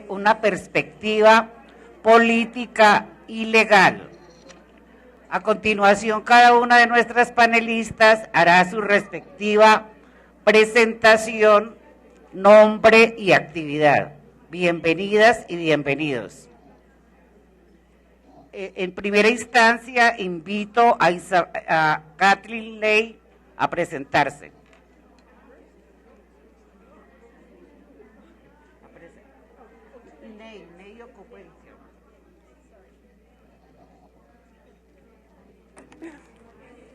una perspectiva política y legal. A continuación, cada una de nuestras panelistas hará su respectiva presentación, nombre y actividad. Bienvenidas y bienvenidos. En primera instancia, invito a Kathleen Ley a presentarse.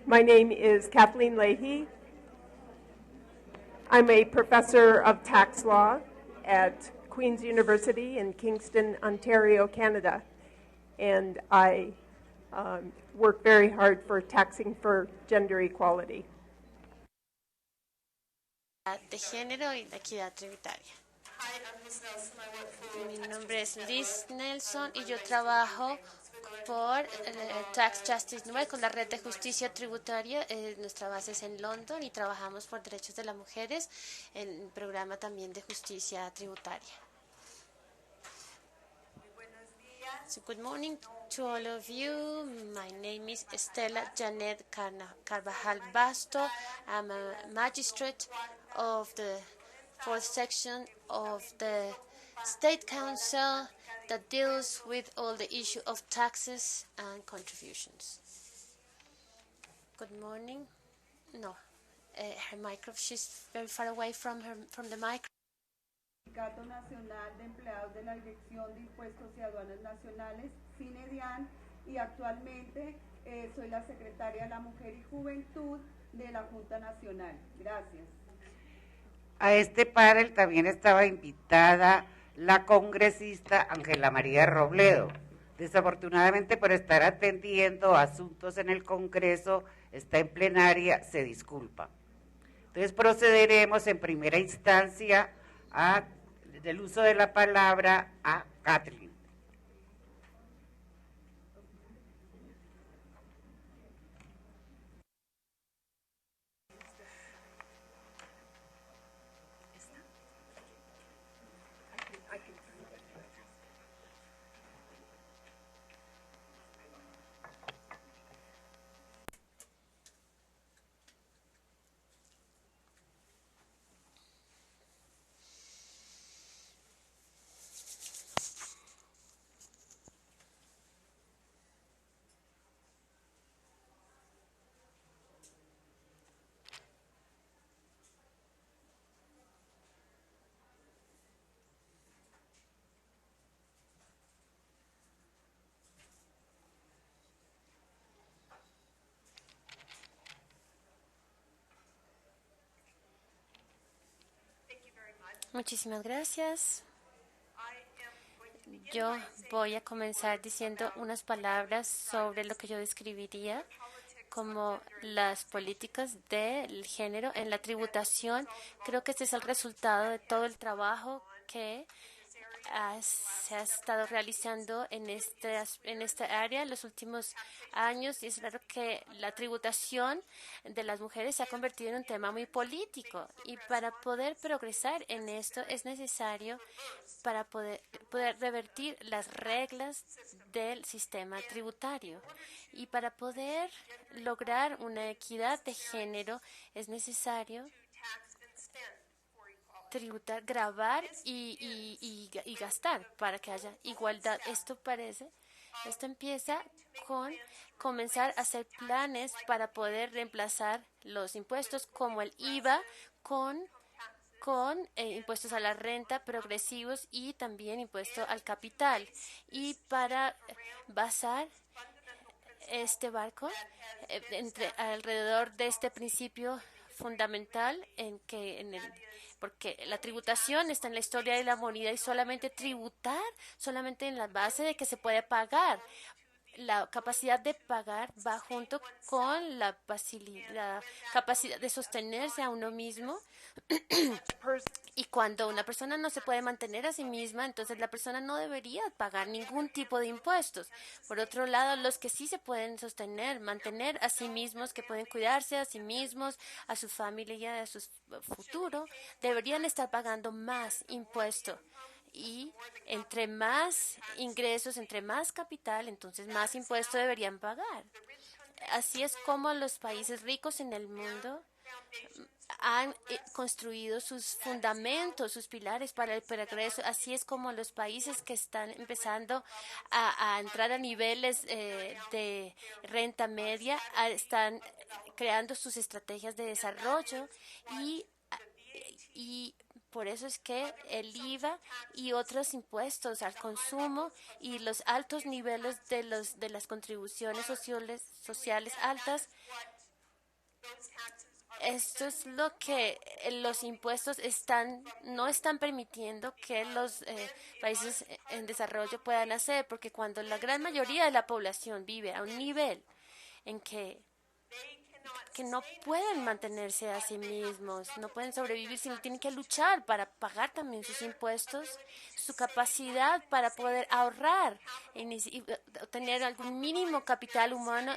My name is Kathleen Leahy. I'm a professor of tax law at Queen's University in Kingston, Ontario, Canada. And I work very hard for taxing for gender equality. De género y de equidad tributaria. Mi nombre es Liz Nelson y yo trabajo por Tax Justice Network con la red de justicia tributaria. Nuestra base es en London y trabajamos por derechos de las mujeres en el programa también de justicia tributaria. So good morning to all of you. My name is Estela Janet Carvajal Basto. I'm a magistrate of the 4th section of the State Council that deals with all the issue of taxes and contributions. Good morning. No, her microphone. She's very far away from the mic. Sindicato Nacional de Empleados de la Dirección de Impuestos y Aduanas Nacionales, CINEDIAN, y actualmente soy la secretaria de la Mujer y Juventud de la Junta Nacional. Gracias. A este panel también estaba invitada la congresista Ángela María Robledo. Desafortunadamente, por estar atendiendo asuntos en el Congreso, está en plenaria, se disculpa. Entonces procederemos en primera instancia del uso de la palabra a Kathleen. Muchísimas gracias. Yo voy a comenzar diciendo unas palabras sobre lo que yo describiría como las políticas del género en la tributación. Creo que este es el resultado de todo el trabajo que se ha estado realizando en esta área en los últimos años, y es claro que la tributación de las mujeres se ha convertido en un tema muy político, y para poder progresar en esto es necesario para poder revertir las reglas del sistema tributario, y para poder lograr una equidad de género es necesario tributar, grabar y gastar para que haya igualdad. Esto empieza con comenzar a hacer planes para poder reemplazar los impuestos como el IVA con impuestos a la renta progresivos y también impuesto al capital. Y para basar este barco alrededor de este principio fundamental porque la tributación está en la historia de la humanidad, y solamente tributar, solamente en la base de que se puede pagar. La capacidad de pagar va junto con la capacidad de sostenerse a uno mismo. Y cuando una persona no se puede mantener a sí misma, entonces la persona no debería pagar ningún tipo de impuestos. Por otro lado, los que sí se pueden sostener, mantener a sí mismos, que pueden cuidarse a sí mismos, a su familia y a su futuro, deberían estar pagando más impuestos. y entre más ingresos, entre más capital, entonces más impuestos deberían pagar. Así es como los países ricos en el mundo han construido sus fundamentos, sus pilares para el progreso. Así es como los países que están empezando a entrar a niveles de renta media están creando sus estrategias de desarrollo y por eso es que el IVA y otros impuestos al consumo y los altos niveles de las contribuciones sociales altas, esto es lo que los impuestos no están permitiendo que los países en desarrollo puedan hacer, porque cuando la gran mayoría de la población vive a un nivel en que no pueden mantenerse a sí mismos, no pueden sobrevivir, sino tienen que luchar para pagar también sus impuestos, su capacidad para poder ahorrar y tener algún mínimo capital humano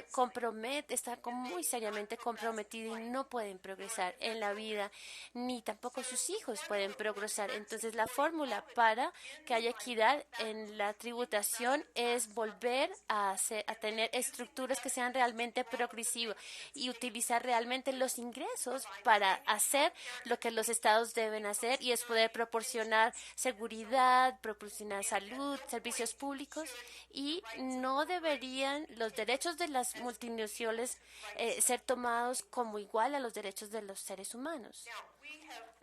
está muy seriamente comprometido y no pueden progresar en la vida, ni tampoco sus hijos pueden progresar. Entonces la fórmula para que haya equidad en la tributación es volver a tener estructuras que sean realmente progresivas y utilizar realmente los ingresos para hacer lo que los estados deben hacer, y es poder proporcionar seguridad, proporcionar salud, servicios públicos, y no deberían los derechos de las multinacionales ser tomados como igual a los derechos de los seres humanos.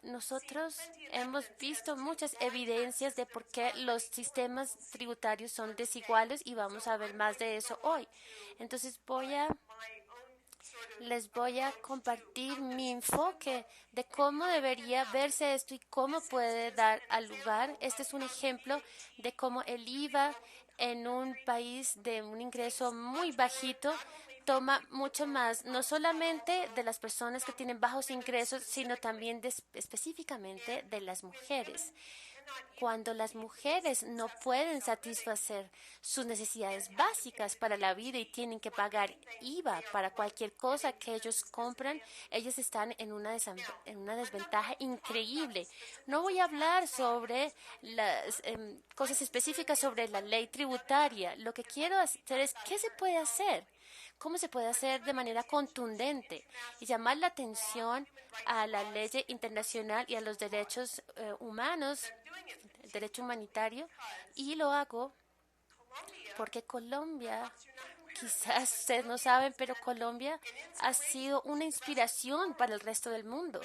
Nosotros hemos visto muchas evidencias de por qué los sistemas tributarios son desiguales y vamos a ver más de eso hoy. Entonces les voy a compartir mi enfoque de cómo debería verse esto y cómo puede dar al lugar. Este es un ejemplo de cómo el IVA en un país de un ingreso muy bajito toma mucho más, no solamente de las personas que tienen bajos ingresos, sino también específicamente de las mujeres. Cuando las mujeres no pueden satisfacer sus necesidades básicas para la vida y tienen que pagar IVA para cualquier cosa que ellos compran, ellas están en una desventaja increíble. No voy a hablar sobre las cosas específicas sobre la ley tributaria. Lo que quiero hacer es qué se puede hacer. ¿Cómo se puede hacer de manera contundente y llamar la atención a la ley internacional y a los derechos humanos, el derecho humanitario? Y lo hago porque Colombia, quizás ustedes no saben, pero Colombia ha sido una inspiración para el resto del mundo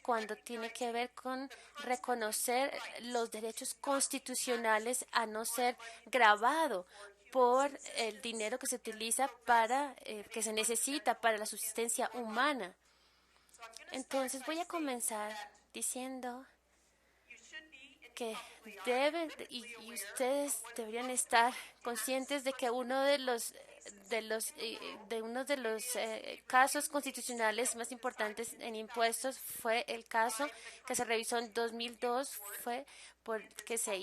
cuando tiene que ver con reconocer los derechos constitucionales a no ser grabado por el dinero que se utiliza que se necesita para la subsistencia humana. Entonces voy a comenzar diciendo que ustedes deberían estar conscientes de que uno de los casos constitucionales más importantes en impuestos fue el caso que se revisó en 2002, fue porque se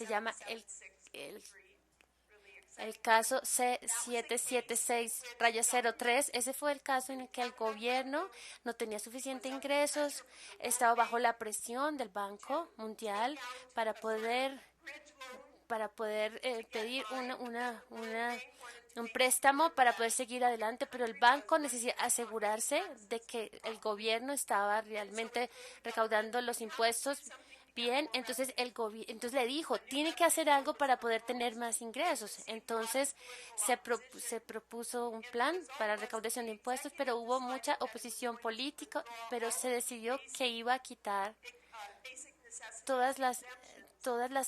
llama el caso C776-03. Ese fue el caso en el que el gobierno no tenía suficientes ingresos, estaba bajo la presión del Banco Mundial para poder pedir un préstamo para poder seguir adelante, pero el banco necesita asegurarse de que el gobierno estaba realmente recaudando los impuestos bien. Entonces entonces le dijo, tiene que hacer algo para poder tener más ingresos. Entonces se propuso un plan para recaudación de impuestos, pero hubo mucha oposición política, pero se decidió que iba a quitar todas las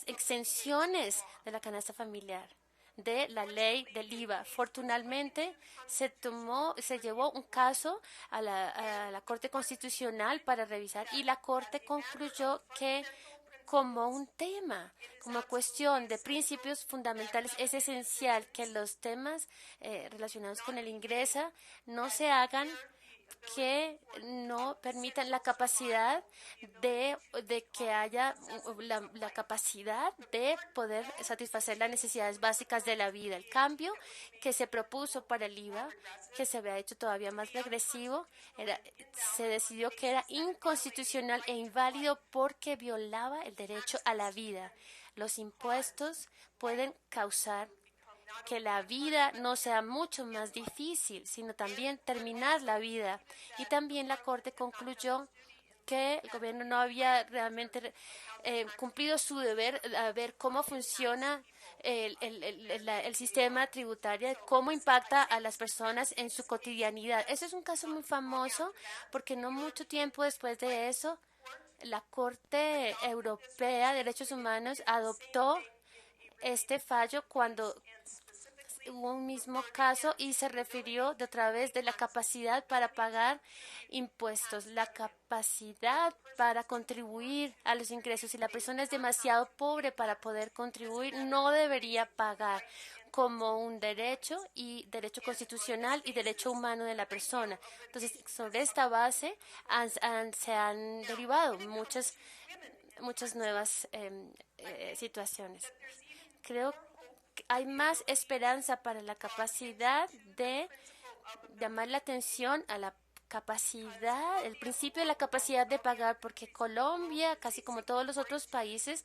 exenciones de la canasta familiar de la ley del IVA. Afortunadamente se llevó un caso a la Corte Constitucional para revisar, y la Corte concluyó que como cuestión de principios fundamentales, es esencial que los temas relacionados con el ingreso no se hagan que no permitan la capacidad de que haya la capacidad de poder satisfacer las necesidades básicas de la vida. El cambio que se propuso para el IVA, que se había hecho todavía más regresivo, se decidió que era inconstitucional e inválido porque violaba el derecho a la vida. Los impuestos pueden causar que la vida no sea mucho más difícil, sino también terminar la vida. Y también la Corte concluyó que el gobierno no había realmente cumplido su deber a ver cómo funciona el sistema tributario, cómo impacta a las personas en su cotidianidad. Ese es un caso muy famoso porque no mucho tiempo después de eso, la Corte Europea de Derechos Humanos adoptó este fallo cuando hubo un mismo caso y se refirió de otra vez de la capacidad para pagar impuestos, la capacidad para contribuir a los ingresos. Si la persona es demasiado pobre para poder contribuir, no debería pagar como un derecho y derecho constitucional y derecho humano de la persona. Entonces, sobre esta base se han derivado muchas nuevas situaciones. Creo que hay más esperanza para la capacidad de llamar la atención a la capacidad, el principio de la capacidad de pagar, porque Colombia, casi como todos los otros países,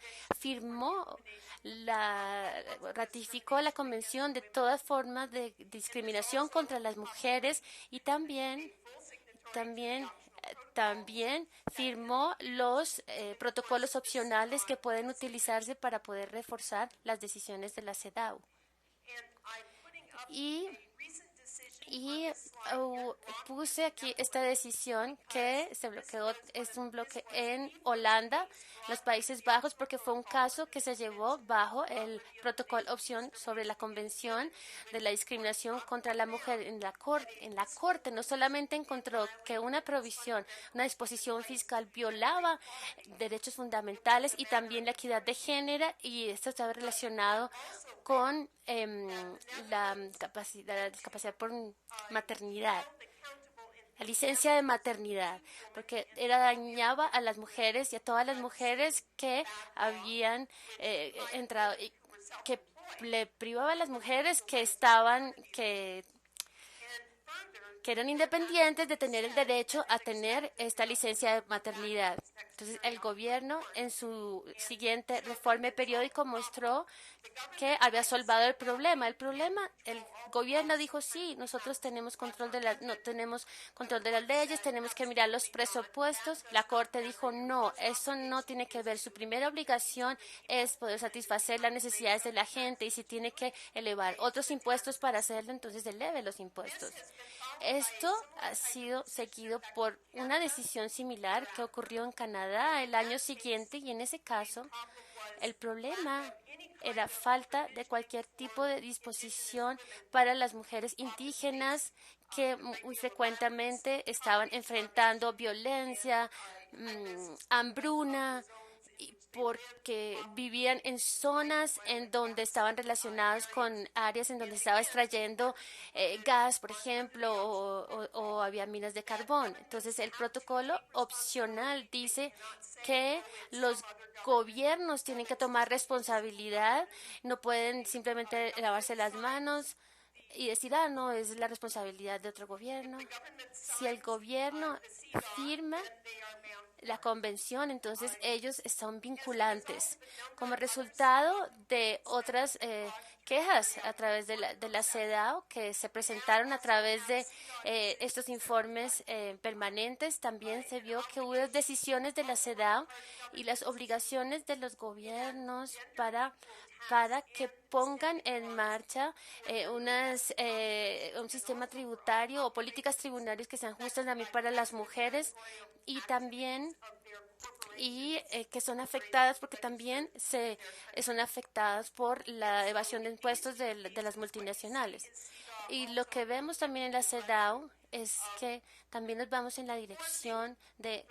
ratificó la Convención de todas formas de discriminación contra las mujeres y también firmó los protocolos opcionales que pueden utilizarse para poder reforzar las decisiones de la CEDAW. Puse aquí esta decisión que se bloqueó, es un bloque en Holanda, los Países Bajos, porque fue un caso que se llevó bajo el protocolo opción sobre la Convención de la Discriminación contra la Mujer. En la Corte no solamente encontró que una provisión, una disposición fiscal violaba derechos fundamentales y también la equidad de género, y esto estaba relacionado con la discapacidad por maternidad, la licencia de maternidad, porque dañaba a las mujeres y a todas las mujeres que habían entrado, y que le privaba a las mujeres que eran independientes de tener el derecho a tener esta licencia de maternidad. Entonces, el gobierno en su siguiente informe periódico mostró que había solvado el problema. El gobierno dijo, sí, nosotros tenemos no tenemos control de las leyes, tenemos que mirar los presupuestos. La Corte dijo, no, eso no tiene que ver. Su primera obligación es poder satisfacer las necesidades de la gente, y si tiene que elevar otros impuestos para hacerlo, entonces eleve los impuestos. Esto ha sido seguido por una decisión similar que ocurrió en Canadá el año siguiente, y en ese caso el problema era falta de cualquier tipo de disposición para las mujeres indígenas que muy frecuentemente estaban enfrentando violencia, hambruna, porque vivían en zonas en donde estaban relacionadas con áreas en donde estaba extrayendo gas, por ejemplo, o había minas de carbón. Entonces, el protocolo opcional dice que los gobiernos tienen que tomar responsabilidad, no pueden simplemente lavarse las manos y decir, no, es la responsabilidad de otro gobierno. Si el gobierno firma la convención, entonces ellos son vinculantes. Como resultado de otras quejas a través de la CEDAW que se presentaron a través de estos informes permanentes, también se vio que hubo decisiones de la CEDAW y las obligaciones de los gobiernos para que pongan en marcha un sistema tributario o políticas tributarias que sean justas también para las mujeres, y también que son afectadas porque también son afectadas por la evasión de impuestos de las multinacionales. Y lo que vemos también en la CEDAW es que también nos vamos en la dirección de,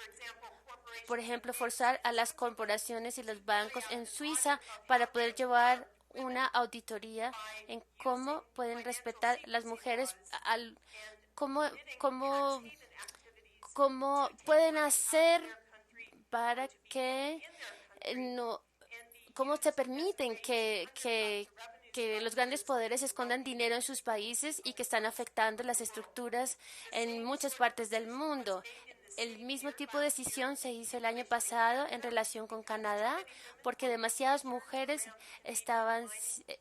por ejemplo, forzar a las corporaciones y los bancos en Suiza para poder llevar una auditoría en cómo pueden respetar las mujeres cómo pueden hacer para que no, cómo se permiten que los grandes poderes escondan dinero en sus países y que están afectando las estructuras en muchas partes del mundo. El mismo tipo de decisión se hizo el año pasado en relación con Canadá, porque demasiadas mujeres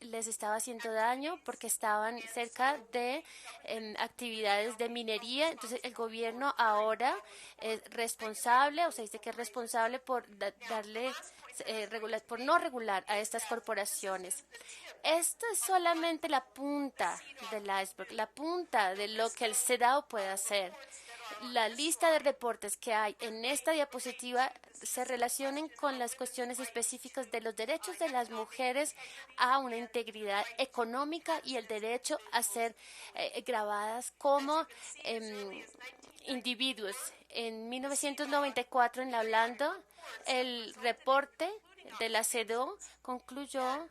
les estaba haciendo daño porque estaban cerca de actividades de minería. Entonces, el gobierno ahora es responsable, o se dice que es responsable por por no regular a estas corporaciones. Esto es solamente la punta del iceberg, la punta de lo que el CEDAW puede hacer. La lista de reportes que hay en esta diapositiva se relacionan con las cuestiones específicas de los derechos de las mujeres a una integridad económica y el derecho a ser grabadas como individuos. En 1994, en la Holanda, el reporte de la CEDAW concluyó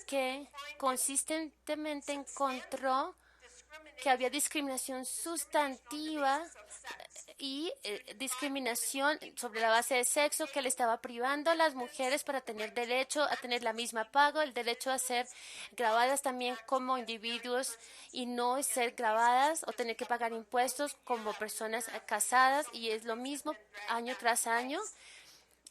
que consistentemente encontró que había discriminación sustantiva y discriminación sobre la base de sexo, que le estaba privando a las mujeres para tener derecho a tener la misma paga, el derecho a ser grabadas también como individuos y no ser grabadas o tener que pagar impuestos como personas casadas, y es lo mismo año tras año.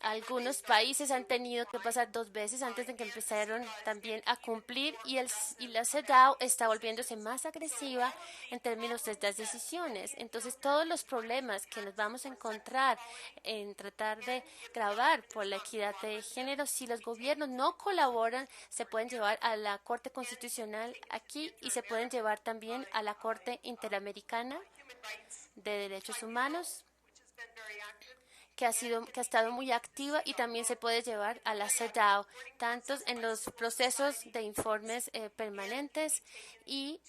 Algunos países han tenido que pasar 2 veces antes de que empezaron también a cumplir, y la CEDAW está volviéndose más agresiva en términos de estas decisiones. Entonces, todos los problemas que nos vamos a encontrar en tratar de grabar por la equidad de género, si los gobiernos no colaboran, se pueden llevar a la Corte Constitucional aquí y se pueden llevar también a la Corte Interamericana de Derechos Humanos, que ha estado muy activa, y también se puede llevar a la CEDAW, tanto en los procesos de informes permanentes, y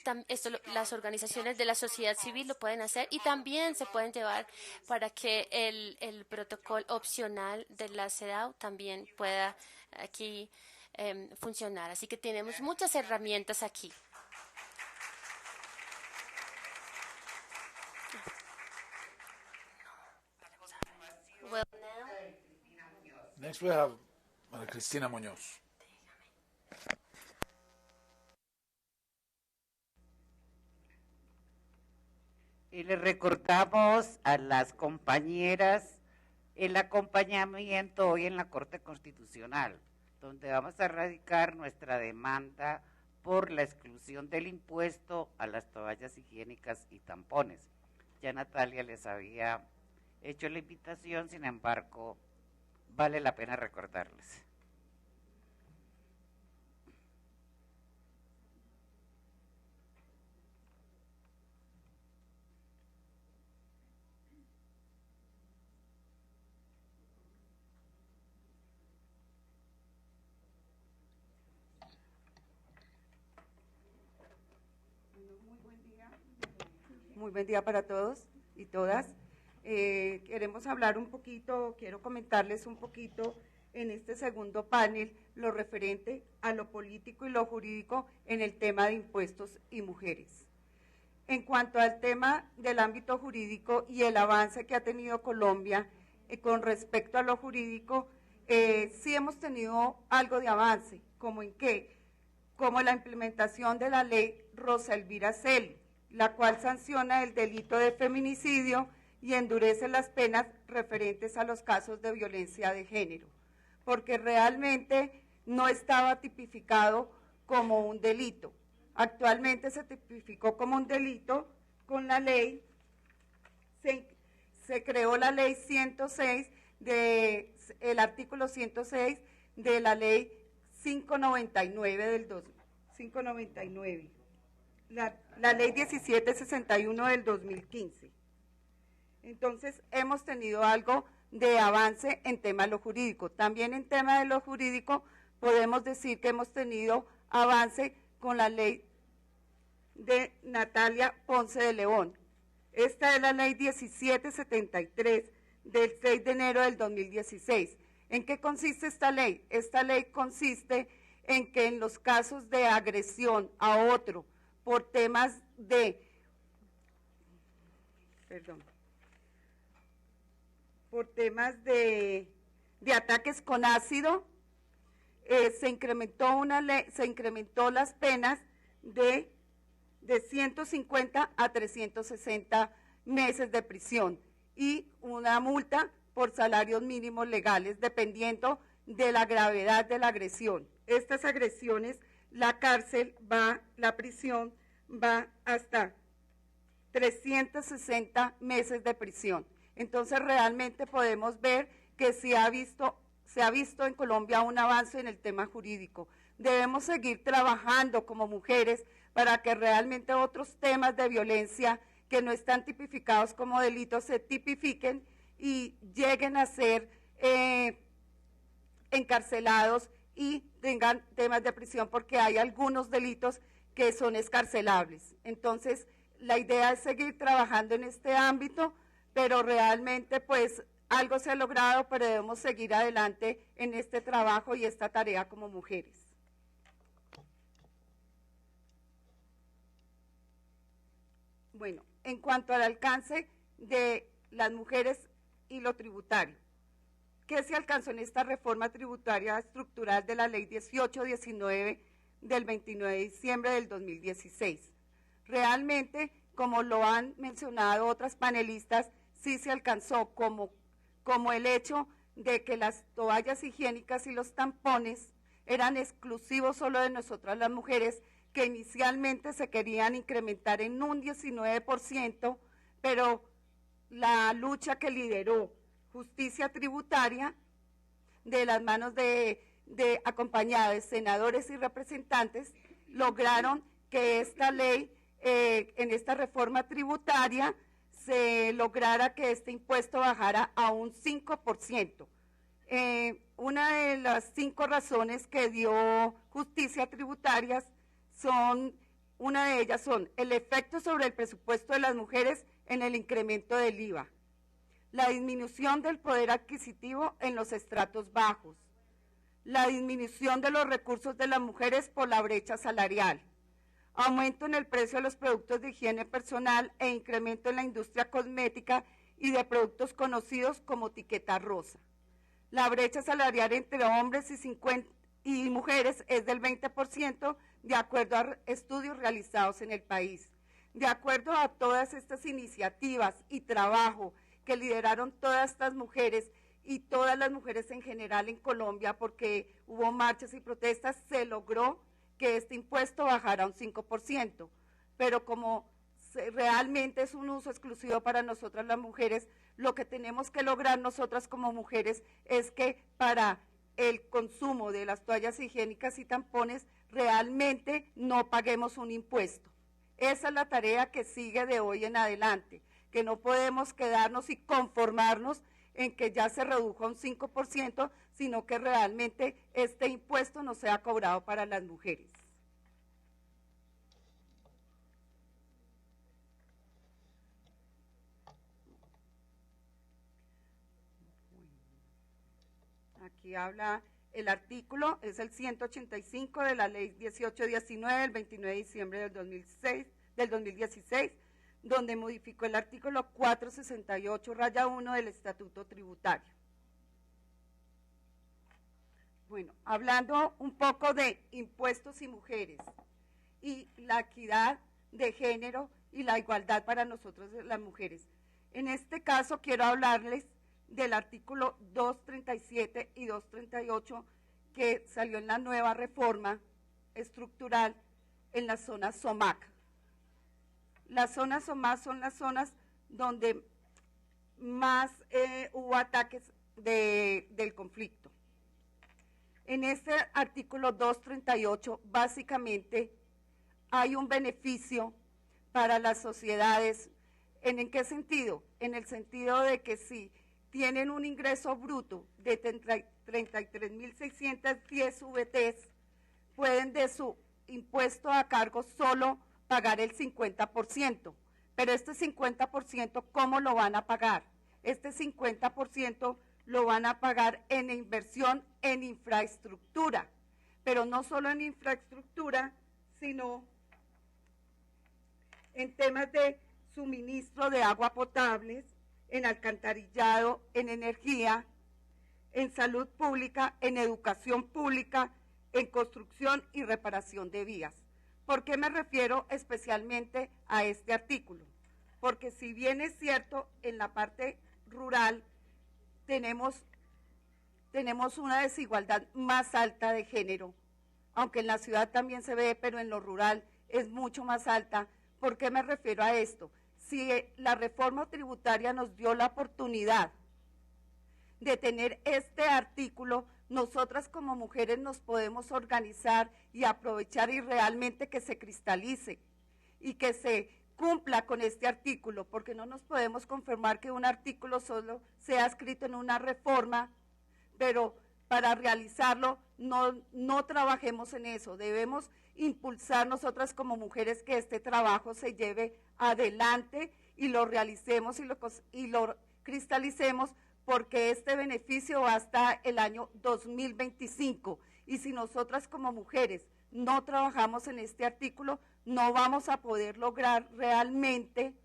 las organizaciones de la sociedad civil lo pueden hacer, y también se pueden llevar para que el protocolo opcional de la CEDAW también pueda aquí funcionar. Así que tenemos muchas herramientas aquí. Next we have María Cristina Muñoz. Y le recordamos a las compañeras el acompañamiento hoy en la Corte Constitucional, donde vamos a radicar nuestra demanda por la exclusión del impuesto a las toallas higiénicas y tampones. Ya Natalia les había hecho la invitación, sin embargo, vale la pena recordarles. Muy buen día para todos y todas. Queremos hablar un poquito, quiero comentarles un poquito en este segundo panel lo referente a lo político y lo jurídico en el tema de impuestos y mujeres. En cuanto al tema del ámbito jurídico y el avance que ha tenido Colombia con respecto a lo jurídico, sí hemos tenido algo de avance, ¿como en qué? Como la implementación de la ley Rosa Elvira Celi, la cual sanciona el delito de feminicidio y endurece las penas referentes a los casos de violencia de género, porque realmente no estaba tipificado como un delito. Actualmente se tipificó como un delito con la ley, se creó la ley 106, el artículo 106 de la ley 599 del 599, la ley 1761 del 2015. Entonces, hemos tenido algo de avance en tema de lo jurídico. También en tema de lo jurídico podemos decir que hemos tenido avance con la ley de Natalia Ponce de León. Esta es la ley 1773 del 6 de enero del 2016. ¿En qué consiste esta ley? Esta ley consiste en que en los casos de agresión a otro por temas de perdón, por temas de ataques con ácido, se incrementó las penas de 150 a 360 meses de prisión y una multa por salarios mínimos legales, dependiendo de la gravedad de la agresión. Estas agresiones, la prisión va hasta 360 meses de prisión. Entonces realmente podemos ver que se ha visto en Colombia un avance en el tema jurídico. Debemos seguir trabajando como mujeres para que realmente otros temas de violencia que no están tipificados como delitos se tipifiquen y lleguen a ser encarcelados y tengan temas de prisión, porque hay algunos delitos que son escarcelables. Entonces, la idea es seguir trabajando en este ámbito, pero realmente pues algo se ha logrado, pero debemos seguir adelante en este trabajo y esta tarea como mujeres. Bueno, en cuanto al alcance de las mujeres y lo tributario, ¿qué se alcanzó en esta reforma tributaria estructural de la Ley 1819 del 29 de diciembre del 2016? Realmente, como lo han mencionado otras panelistas, sí se alcanzó como el hecho de que las toallas higiénicas y los tampones eran exclusivos solo de nosotras las mujeres, que inicialmente se querían incrementar en un 19%, pero la lucha que lideró Justicia Tributaria, de las manos de acompañada de senadores y representantes, lograron que esta ley, en esta reforma tributaria, se lograra que este impuesto bajara a un 5%. Una de las 5 razones que dio Justicia Tributaria una de ellas son el efecto sobre el presupuesto de las mujeres en el incremento del IVA, la disminución del poder adquisitivo en los estratos bajos, la disminución de los recursos de las mujeres por la brecha salarial, aumento en el precio de los productos de higiene personal e incremento en la industria cosmética y de productos conocidos como etiqueta rosa. La brecha salarial entre hombres y mujeres es del 20%, de acuerdo a estudios realizados en el país. De acuerdo a todas estas iniciativas y trabajo que lideraron todas estas mujeres y todas las mujeres en general en Colombia, porque hubo marchas y protestas, se logró que este impuesto bajara a un 5%, pero como realmente es un uso exclusivo para nosotras las mujeres, lo que tenemos que lograr nosotras como mujeres es que para el consumo de las toallas higiénicas y tampones realmente no paguemos un impuesto. Esa es la tarea que sigue de hoy en adelante, que no podemos quedarnos y conformarnos en que ya se redujo a un 5%, sino que realmente este impuesto no sea cobrado para las mujeres. Aquí habla el artículo, es el 185 de la Ley 1819 del 29 de diciembre del 2016, donde modificó el artículo 468-1 del Estatuto Tributario. Bueno, hablando un poco de impuestos y mujeres y la equidad de género y la igualdad para nosotros las mujeres. En este caso quiero hablarles del artículo 237 y 238 que salió en la nueva reforma estructural en la zona SOMAC. Las zonas SOMAC son las zonas donde más hubo ataques del conflicto. En este artículo 238 básicamente hay un beneficio para las sociedades. ¿En qué sentido? En el sentido de que si tienen un ingreso bruto de 33.610 VTs, pueden de su impuesto a cargo solo pagar el 50%, pero este 50%, ¿cómo lo van a pagar? Este 50% lo van a pagar en inversión en infraestructura, pero no solo en infraestructura, sino en temas de suministro de agua potable, en alcantarillado, en energía, en salud pública, en educación pública, en construcción y reparación de vías. ¿Por qué me refiero especialmente a este artículo? Porque si bien es cierto, en la parte rural tenemos una desigualdad más alta de género, aunque en la ciudad también se ve, pero en lo rural es mucho más alta. ¿Por qué me refiero a esto? Si la reforma tributaria nos dio la oportunidad de tener este artículo, nosotras como mujeres nos podemos organizar y aprovechar y realmente que se cristalice y que se cumpla con este artículo, porque no nos podemos conformar que un artículo solo sea escrito en una reforma, pero para realizarlo no trabajemos en eso. Debemos impulsar nosotras como mujeres que este trabajo se lleve adelante y lo realicemos y lo cristalicemos, porque este beneficio va hasta el año 2025. Y si nosotras como mujeres no trabajamos en este artículo, no vamos a poder lograr realmente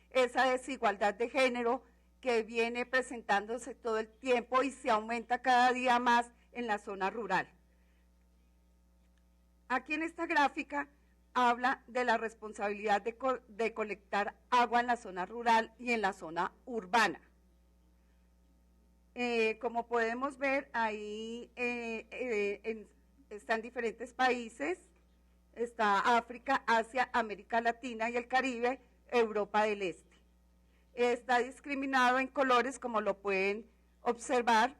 esa desigualdad de género que viene presentándose todo el tiempo y se aumenta cada día más en la zona rural. Aquí en esta gráfica habla de la responsabilidad de colectar agua en la zona rural y en la zona urbana. Como podemos ver, ahí están diferentes países, está África, Asia, América Latina y el Caribe, Europa del Este. Está discriminado en colores, como lo pueden observar.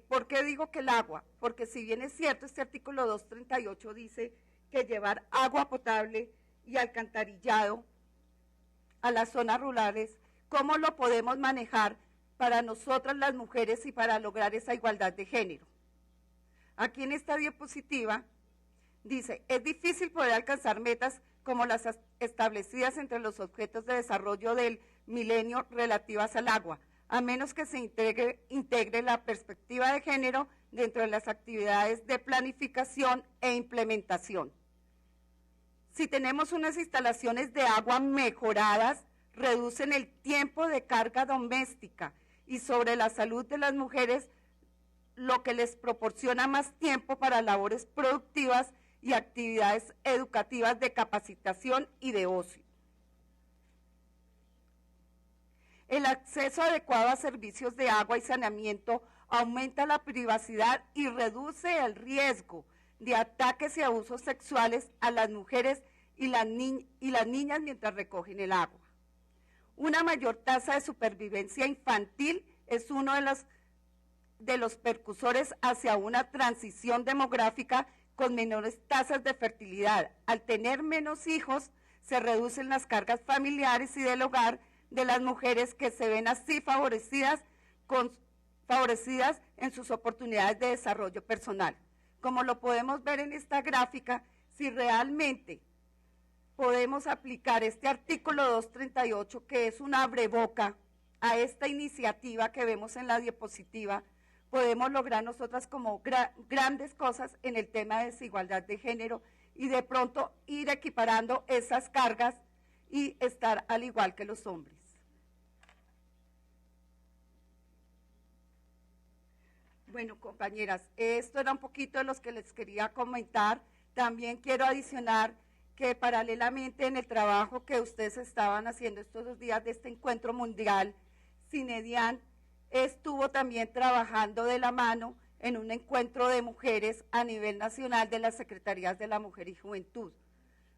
¿Por qué digo que el agua? Porque si bien es cierto, este artículo 238 dice que llevar agua potable y alcantarillado a las zonas rurales, ¿cómo lo podemos manejar para nosotras las mujeres y para lograr esa igualdad de género? Aquí en esta diapositiva dice, es difícil poder alcanzar metas como las establecidas entre los objetos de desarrollo del milenio relativas al agua, a menos que se integre la perspectiva de género dentro de las actividades de planificación e implementación. Si tenemos unas instalaciones de agua mejoradas, reducen el tiempo de carga doméstica y sobre la salud de las mujeres, lo que les proporciona más tiempo para labores productivas y actividades educativas de capacitación y de ocio. El acceso adecuado a servicios de agua y saneamiento aumenta la privacidad y reduce el riesgo de ataques y abusos sexuales a las mujeres y las niñas mientras recogen el agua. Una mayor tasa de supervivencia infantil es uno de los percursores hacia una transición demográfica con menores tasas de fertilidad. Al tener menos hijos, se reducen las cargas familiares y del hogar de las mujeres, que se ven así favorecidas en sus oportunidades de desarrollo personal. Como lo podemos ver en esta gráfica, si realmente podemos aplicar este artículo 238, que es un abreboca a esta iniciativa que vemos en la diapositiva, podemos lograr nosotras como grandes cosas en el tema de desigualdad de género y de pronto ir equiparando esas cargas y estar al igual que los hombres. Bueno, compañeras, esto era un poquito de los que les quería comentar. También quiero adicionar que paralelamente en el trabajo que ustedes estaban haciendo estos 2 días de este encuentro mundial, CINEDIAN estuvo también trabajando de la mano en un encuentro de mujeres a nivel nacional de las Secretarías de la Mujer y Juventud.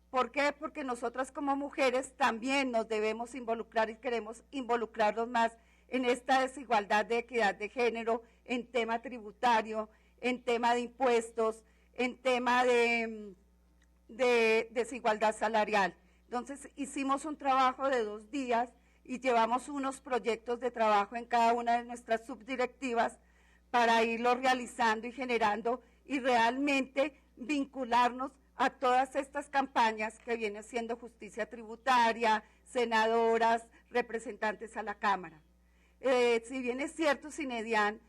¿Por qué? Porque nosotras como mujeres también nos debemos involucrar y queremos involucrarnos más en esta desigualdad de equidad de género, en tema tributario, en tema de impuestos, en tema de desigualdad salarial. Entonces hicimos un trabajo de 2 días y llevamos unos proyectos de trabajo en cada una de nuestras subdirectivas para irlo realizando y generando y realmente vincularnos a todas estas campañas que viene siendo justicia tributaria, senadoras, representantes a la Cámara. Si bien es cierto, CINEDIAN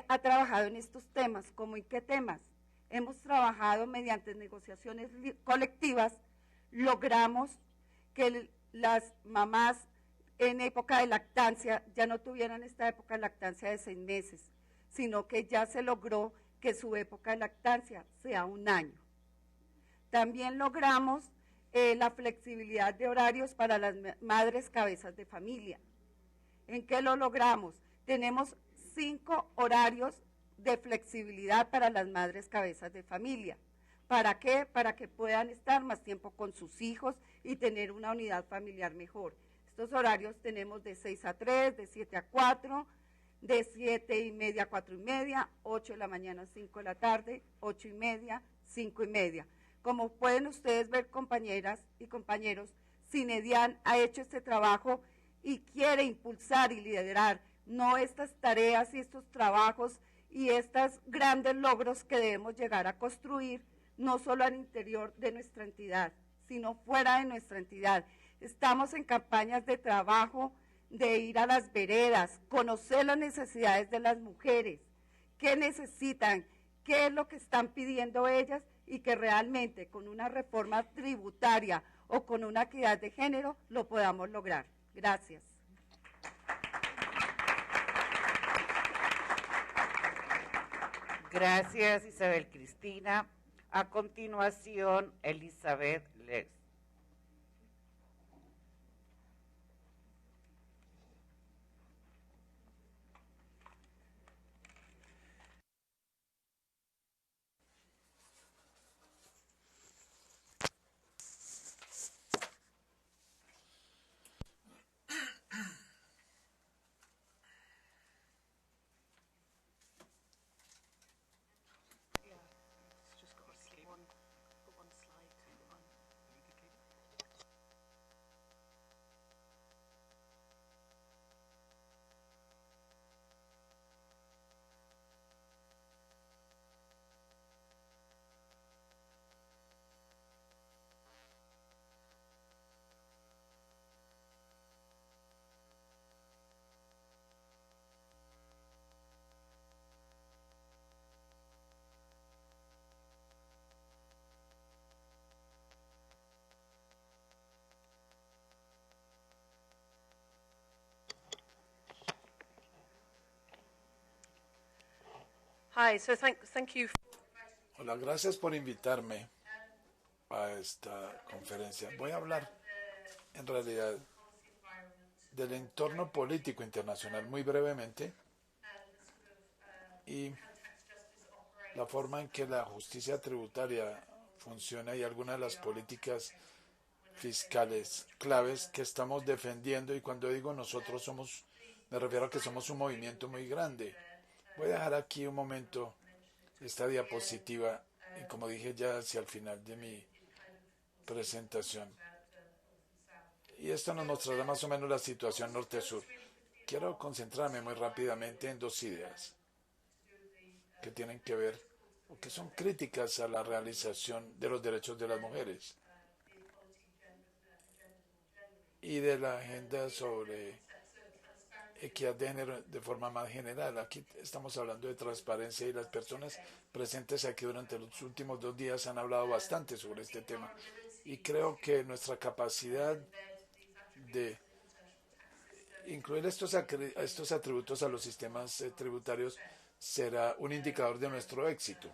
ha trabajado en estos temas. ¿Cómo en qué temas? Hemos trabajado mediante negociaciones colectivas, logramos que las mamás en época de lactancia ya no tuvieran esta época de lactancia de 6 meses, sino que ya se logró que su época de lactancia sea 1 año. También logramos la flexibilidad de horarios para las madres cabezas de familia. ¿En qué lo logramos? Tenemos 5 horarios de flexibilidad para las madres cabezas de familia. ¿Para qué? Para que puedan estar más tiempo con sus hijos y tener una unidad familiar mejor. Estos horarios tenemos de 6 a 3, de 7 a 4, de 7:30 a 4:30, 8 de la mañana a 5 de la tarde, 8:30, 5:30. Como pueden ustedes ver, compañeras y compañeros, Cinedian ha hecho este trabajo y quiere impulsar y liderar no estas tareas y estos trabajos y estos grandes logros que debemos llegar a construir, no solo al interior de nuestra entidad, sino fuera de nuestra entidad. Estamos en campañas de trabajo, de ir a las veredas, conocer las necesidades de las mujeres, qué necesitan, qué es lo que están pidiendo ellas y que realmente con una reforma tributaria o con una equidad de género lo podamos lograr. Gracias. Gracias, Isabel Cristina. A continuación, Elizabeth Lex. Hi, so thank you. Hola, gracias por invitarme a esta conferencia. Voy a hablar, en realidad, del entorno político internacional muy brevemente y la forma en que la justicia tributaria funciona y algunas de las políticas fiscales claves que estamos defendiendo. Y cuando digo nosotros me refiero a que somos un movimiento muy grande. Voy a dejar aquí un momento esta diapositiva y, como dije ya, hacia el final de mi presentación. Y esto nos mostrará más o menos la situación norte-sur. Quiero concentrarme muy rápidamente en 2 ideas que tienen que ver o que son críticas a la realización de los derechos de las mujeres y de la agenda sobre equidad de género de forma más general. Aquí estamos hablando de transparencia y las personas presentes aquí durante los últimos 2 días han hablado bastante sobre este tema. Y creo que nuestra capacidad de incluir estos atributos a los sistemas tributarios será un indicador de nuestro éxito.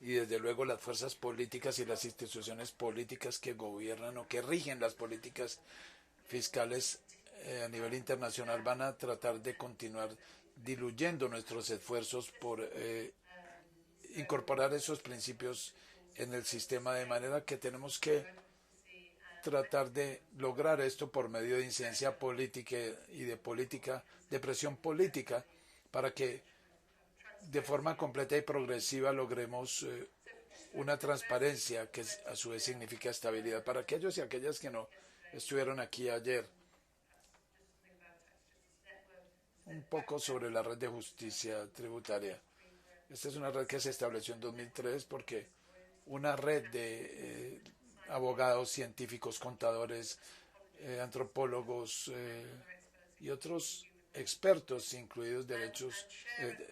Y desde luego las fuerzas políticas y las instituciones políticas que gobiernan o que rigen las políticas fiscales a nivel internacional van a tratar de continuar diluyendo nuestros esfuerzos por incorporar esos principios en el sistema, de manera que tenemos que tratar de lograr esto por medio de incidencia política y de presión política, para que de forma completa y progresiva logremos una transparencia que a su vez significa estabilidad. Para aquellos y aquellas que no estuvieron aquí ayer, un poco sobre la red de justicia tributaria. Esta es una red que se estableció en 2003 porque una red de abogados, científicos, contadores, antropólogos y otros expertos, incluidos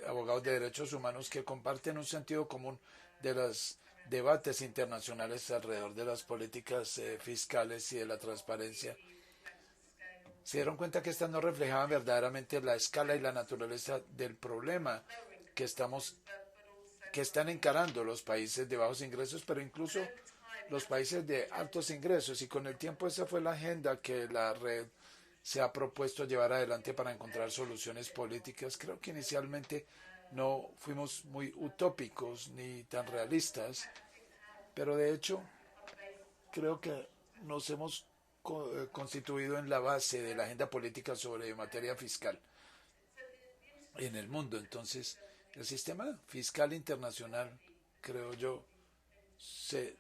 abogados de derechos humanos, que comparten un sentido común de las debates internacionales alrededor de las políticas fiscales y de la transparencia, se dieron cuenta que estas no reflejaban verdaderamente la escala y la naturaleza del problema que están encarando los países de bajos ingresos, pero incluso los países de altos ingresos. Y con el tiempo esa fue la agenda que la red se ha propuesto llevar adelante para encontrar soluciones políticas. Creo que inicialmente no fuimos muy utópicos ni tan realistas, pero de hecho creo que nos hemos constituido en la base de la agenda política sobre materia fiscal en el mundo. Entonces, el sistema fiscal internacional, creo yo, se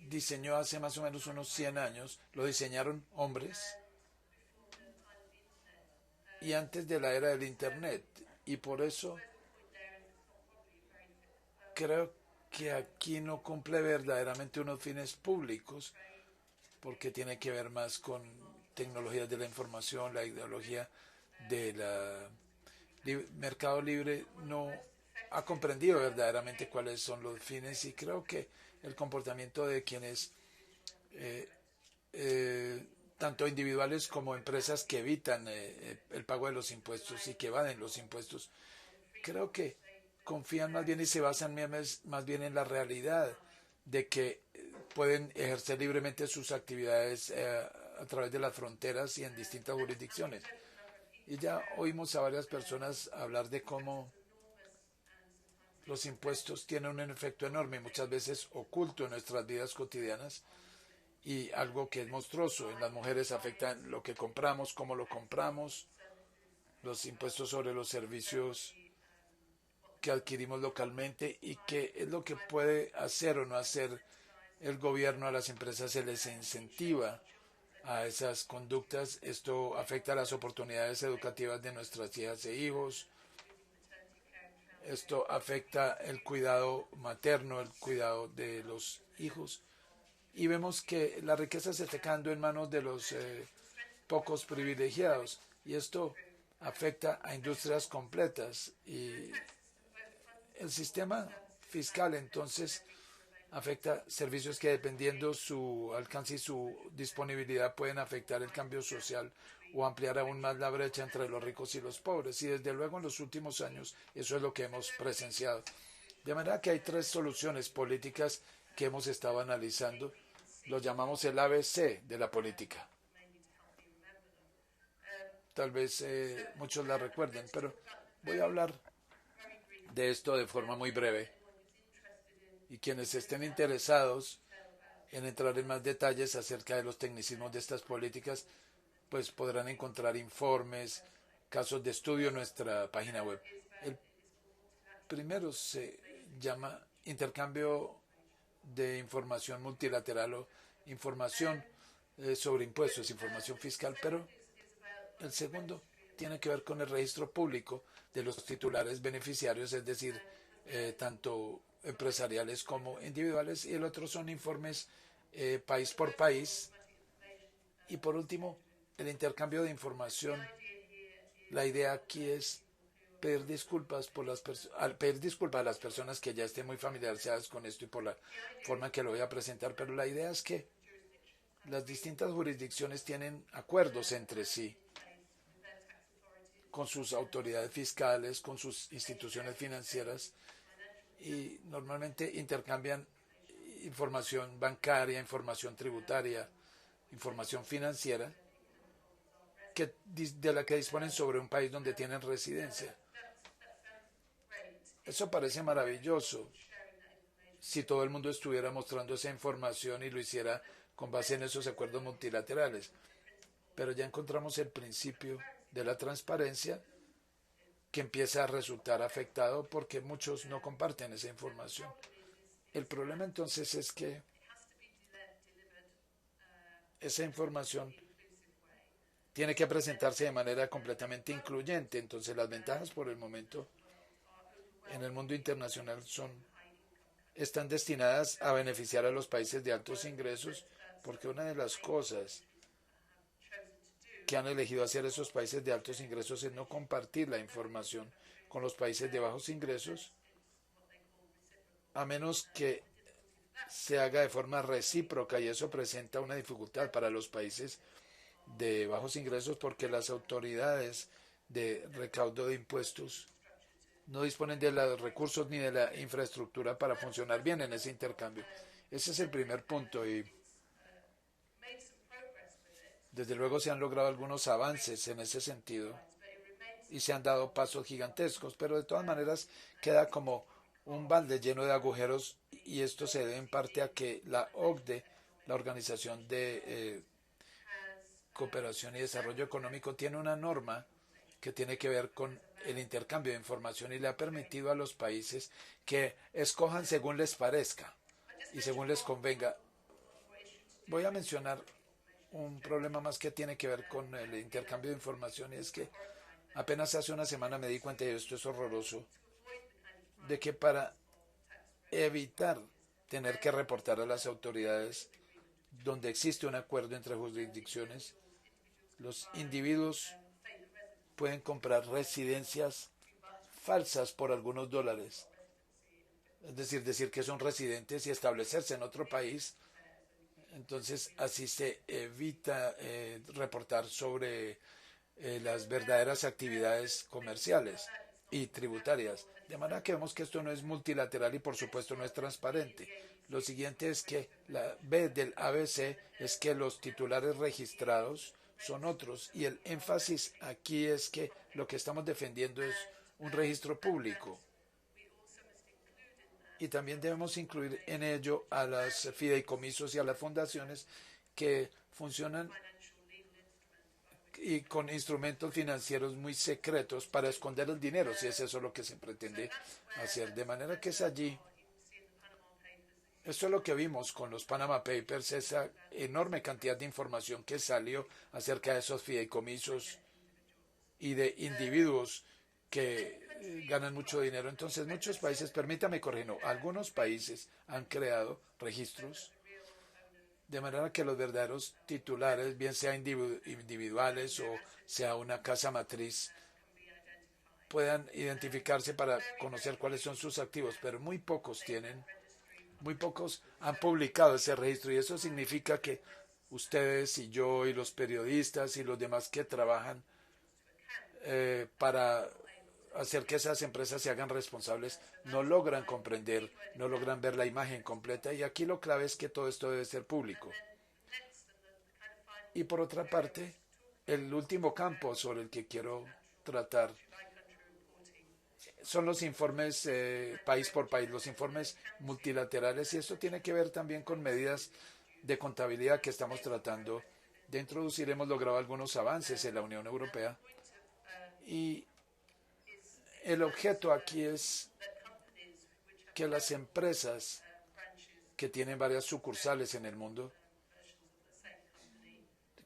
diseñó hace más o menos unos 100 años, lo diseñaron hombres y antes de la era del Internet, y por eso creo que aquí no cumple verdaderamente unos fines públicos, porque tiene que ver más con tecnologías de la información, la ideología del mercado libre no ha comprendido verdaderamente cuáles son los fines, y creo que el comportamiento de quienes, tanto individuales como empresas que evitan el pago de los impuestos y que evaden los impuestos, creo que confían más bien y se basan más bien en la realidad de que pueden ejercer libremente sus actividades a través de las fronteras y en distintas jurisdicciones. Y ya oímos a varias personas hablar de cómo los impuestos tienen un efecto enorme, muchas veces oculto en nuestras vidas cotidianas, y algo que es monstruoso. En las mujeres afectan lo que compramos, cómo lo compramos, los impuestos sobre los servicios que adquirimos localmente, y qué es lo que puede hacer o no hacer el gobierno. A las empresas se les incentiva a esas conductas. Esto afecta las oportunidades educativas de nuestras hijas e hijos. Esto afecta el cuidado materno, el cuidado de los hijos. Y vemos que la riqueza se está quedando en manos de los pocos privilegiados. Y esto afecta a industrias completas. Y el sistema fiscal, entonces, afecta servicios que, dependiendo su alcance y su disponibilidad, pueden afectar el cambio social o ampliar aún más la brecha entre los ricos y los pobres. Y desde luego en los últimos años eso es lo que hemos presenciado. De manera que hay 3 soluciones políticas que hemos estado analizando. Lo llamamos el ABC de la política. Tal vez muchos la recuerden, pero voy a hablar de esto de forma muy breve. Y quienes estén interesados en entrar en más detalles acerca de los tecnicismos de estas políticas, pues podrán encontrar informes, casos de estudio en nuestra página web. El primero se llama intercambio de información multilateral o información sobre impuestos, información fiscal, pero el segundo tiene que ver con el registro público de los titulares beneficiarios, es decir, tanto empresariales como individuales, y el otro son informes país por país. Y por último, el intercambio de información. La idea aquí es pedir disculpas a las personas que ya estén muy familiarizadas con esto y por la forma en que lo voy a presentar, pero la idea es que las distintas jurisdicciones tienen acuerdos entre sí, con sus autoridades fiscales, con sus instituciones financieras, y normalmente intercambian información bancaria, información tributaria, información financiera, de la que disponen sobre un país donde tienen residencia. Eso parece maravilloso si todo el mundo estuviera mostrando esa información y lo hiciera con base en esos acuerdos multilaterales. Pero ya encontramos el principio de la transparencia, que empieza a resultar afectado porque muchos no comparten esa información. El problema entonces es que esa información tiene que presentarse de manera completamente incluyente. Entonces las ventajas por el momento en el mundo internacional están destinadas a beneficiar a los países de altos ingresos, porque una de las cosas que han elegido hacer esos países de altos ingresos es no compartir la información con los países de bajos ingresos, a menos que se haga de forma recíproca y eso presenta una dificultad para los países de bajos ingresos porque las autoridades de recaudo de impuestos no disponen de los recursos ni de la infraestructura para funcionar bien en ese intercambio. Ese es el primer punto y desde luego se han logrado algunos avances en ese sentido y se han dado pasos gigantescos, pero de todas maneras queda como un balde lleno de agujeros y esto se debe en parte a que la OCDE, la Organización de Cooperación y Desarrollo Económico, tiene una norma que tiene que ver con el intercambio de información y le ha permitido a los países que escojan según les parezca y según les convenga. Voy a mencionar un problema más que tiene que ver con el intercambio de información y es que apenas hace una semana me di cuenta, y esto es horroroso, de que para evitar tener que reportar a las autoridades donde existe un acuerdo entre jurisdicciones, los individuos pueden comprar residencias falsas por algunos dólares. Es decir que son residentes y establecerse en otro país. Entonces, así se evita reportar sobre las verdaderas actividades comerciales y tributarias. De manera que vemos que esto no es multilateral y, por supuesto, no es transparente. Lo siguiente es que la B del ABC es que los titulares registrados son otros y el énfasis aquí es que lo que estamos defendiendo es un registro público y también debemos incluir en ello a las fideicomisos y a las fundaciones que funcionan y con instrumentos financieros muy secretos para esconder el dinero, si es eso lo que se pretende hacer, de manera que es allí. Esto es lo que vimos con los Panama Papers, esa enorme cantidad de información que salió acerca de esos fideicomisos y de individuos que ganan mucho dinero. Entonces, muchos países, permítame corregir, algunos países han creado registros de manera que los verdaderos titulares, bien sea individuales o sea una casa matriz, puedan identificarse para conocer cuáles son sus activos, pero muy pocos han publicado ese registro y eso significa que ustedes y yo y los periodistas y los demás que trabajan para hacer que esas empresas se hagan responsables no logran comprender, no logran ver la imagen completa y aquí lo clave es que todo esto debe ser público. Y por otra parte, el último campo sobre el que quiero tratar son los informes país por país, los informes multilaterales, y esto tiene que ver también con medidas de contabilidad que estamos tratando de introducir. Hemos logrado algunos avances en la Unión Europea y el objeto aquí es que las empresas que tienen varias sucursales en el mundo,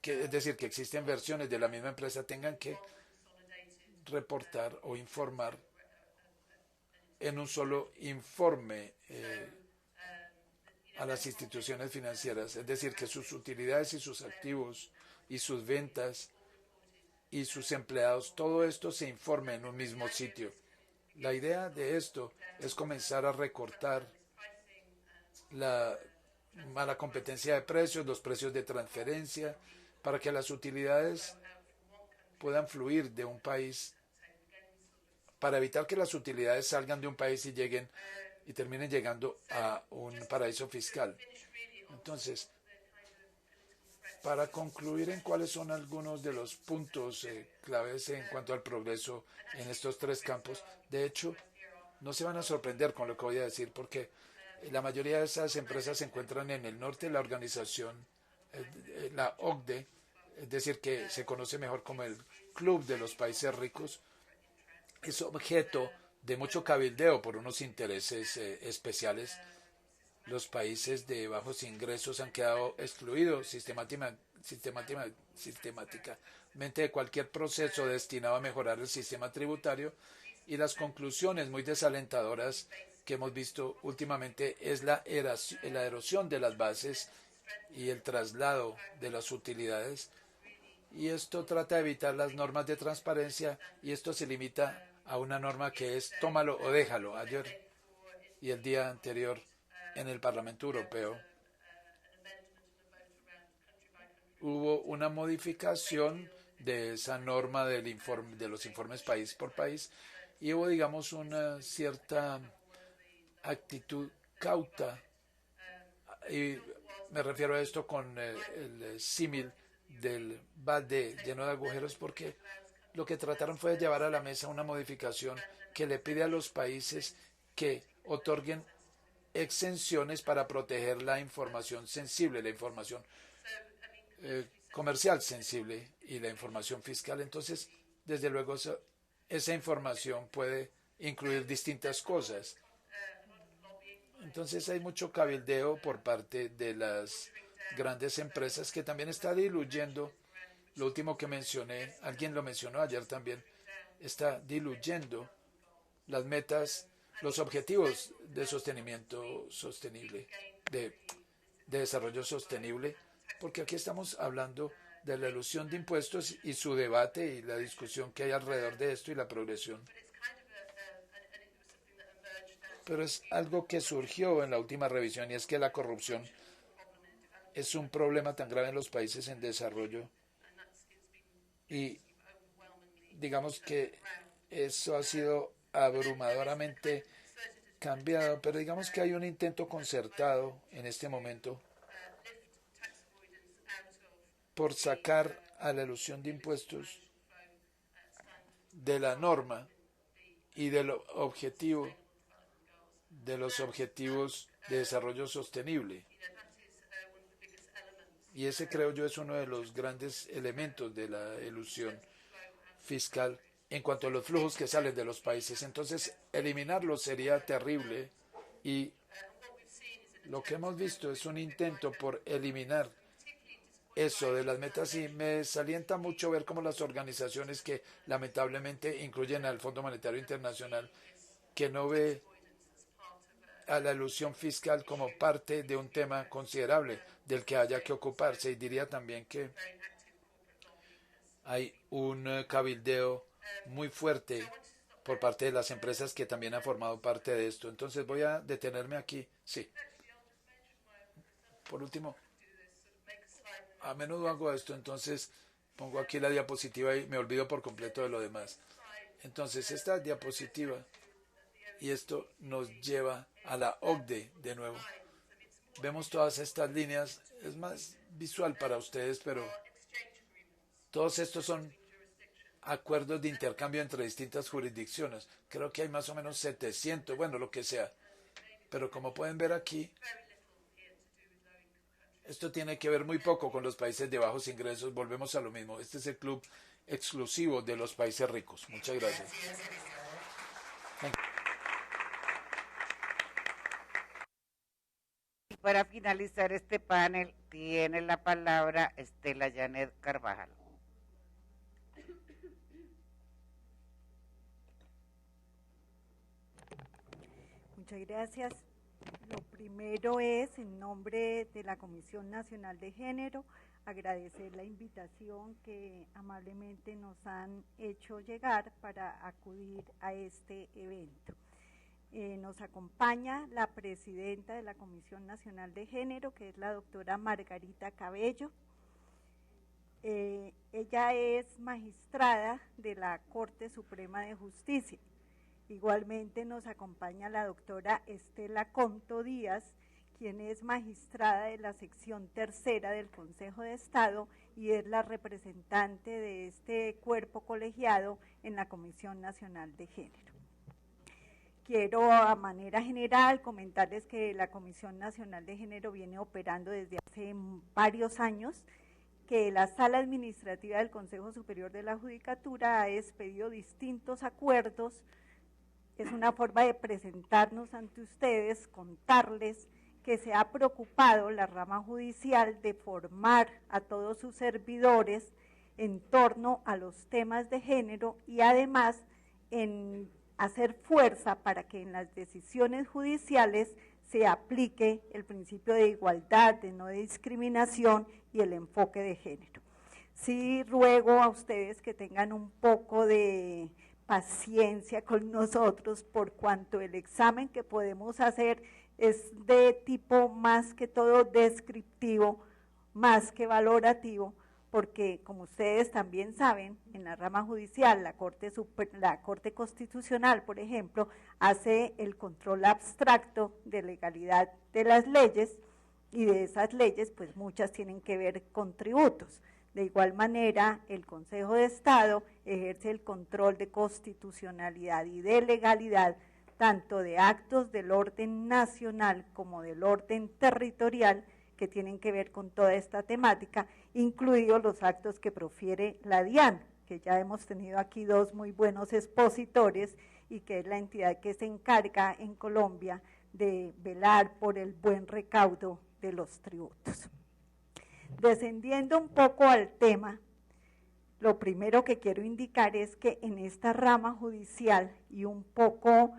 es decir, que existen versiones de la misma empresa, tengan que reportar o informar en un solo informe a las instituciones financieras, es decir, que sus utilidades y sus activos y sus ventas y sus empleados, todo esto se informe en un mismo sitio. La idea de esto es comenzar a recortar la mala competencia de precios, los precios de transferencia, para que las utilidades puedan fluir de un país, para evitar que las utilidades salgan de un país y lleguen y terminen llegando a un paraíso fiscal. Entonces, para concluir en cuáles son algunos de los puntos claves en cuanto al progreso en estos tres campos, de hecho, no se van a sorprender con lo que voy a decir, porque la mayoría de esas empresas se encuentran en el norte. La organización, la OCDE, es decir, que se conoce mejor como el Club de los Países Ricos, es objeto de mucho cabildeo por unos intereses especiales. Los países de bajos ingresos han quedado excluidos sistemáticamente de cualquier proceso destinado a mejorar el sistema tributario y las conclusiones muy desalentadoras que hemos visto últimamente es la erosión de las bases y el traslado de las utilidades, y esto trata de evitar las normas de transparencia y esto se limita a una norma que es tómalo o déjalo. Ayer y el día anterior en el Parlamento Europeo hubo una modificación de esa norma del informe, de los informes país por país, y hubo, digamos, una cierta actitud cauta, y me refiero a esto con el símil del balde lleno de agujeros, porque lo que trataron fue de llevar a la mesa una modificación que le pide a los países que otorguen exenciones para proteger la información sensible, la información comercial sensible y la información fiscal. Entonces, desde luego, esa información puede incluir distintas cosas. Entonces, hay mucho cabildeo por parte de las grandes empresas que también está diluyendo. Lo último que mencioné, alguien lo mencionó ayer también, está diluyendo las metas, los objetivos de sostenimiento sostenible, de desarrollo sostenible, porque aquí estamos hablando de la elusión de impuestos y su debate y la discusión que hay alrededor de esto y la progresión. Pero es algo que surgió en la última revisión, y es que la corrupción es un problema tan grave en los países en desarrollo, y digamos que eso ha sido abrumadoramente cambiado, pero digamos que hay un intento concertado en este momento por sacar a la elusión de impuestos de la norma y de los objetivos de desarrollo sostenible. Y ese, creo yo, es uno de los grandes elementos de la elusión fiscal en cuanto a los flujos que salen de los países. Entonces, eliminarlos sería terrible, y lo que hemos visto es un intento por eliminar eso de las metas, y me desalienta mucho ver cómo las organizaciones que lamentablemente incluyen al Fondo Monetario Internacional, que no ve a la elusión fiscal como parte de un tema considerable del que haya que ocuparse. Y diría también que hay un cabildeo muy fuerte por parte de las empresas que también han formado parte de esto. Entonces voy a detenerme aquí. Sí. Por último, a menudo hago esto, entonces pongo aquí la diapositiva y me olvido por completo de lo demás. Entonces, esta diapositiva, y esto nos lleva a la OCDE de nuevo. Vemos todas estas líneas, es más visual para ustedes, pero todos estos son acuerdos de intercambio entre distintas jurisdicciones. Creo que hay más o menos 700, bueno, lo que sea. Pero como pueden ver aquí, esto tiene que ver muy poco con los países de bajos ingresos. Volvemos a lo mismo. Este es el club exclusivo de los países ricos. Muchas gracias. Y para finalizar este panel, tiene la palabra Estela Janet Carvajal. Muchas gracias. Lo primero es, en nombre de la Comisión Nacional de Género, agradecer la invitación que amablemente nos han hecho llegar para acudir a este evento. Nos acompaña la presidenta de la Comisión Nacional de Género, que es la doctora Margarita Cabello. Ella es magistrada de la Corte Suprema de Justicia. Igualmente nos acompaña la doctora Estela Comto Díaz, quien es magistrada de la sección tercera del Consejo de Estado y es la representante de este cuerpo colegiado en la Comisión Nacional de Género. Quiero a manera general comentarles que la Comisión Nacional de Género viene operando desde hace varios años, que la Sala Administrativa del Consejo Superior de la Judicatura ha expedido distintos acuerdos. Es una forma de presentarnos ante ustedes, contarles que se ha preocupado la rama judicial de formar a todos sus servidores en torno a los temas de género y además en hacer fuerza para que en las decisiones judiciales se aplique el principio de igualdad, de no discriminación y el enfoque de género. Sí ruego a ustedes que tengan un poco de paciencia con nosotros, por cuanto el examen que podemos hacer es de tipo más que todo descriptivo, más que valorativo, porque como ustedes también saben, en la rama judicial, la Corte Constitucional, por ejemplo, hace el control abstracto de legalidad de las leyes, y de esas leyes, pues muchas tienen que ver con tributos. De igual manera, el Consejo de Estado ejerce el control de constitucionalidad y de legalidad, tanto de actos del orden nacional como del orden territorial, que tienen que ver con toda esta temática, incluidos los actos que profiere la DIAN, que ya hemos tenido aquí dos muy buenos expositores, y que es la entidad que se encarga en Colombia de velar por el buen recaudo de los tributos. Descendiendo un poco al tema, lo primero que quiero indicar es que en esta rama judicial, y un poco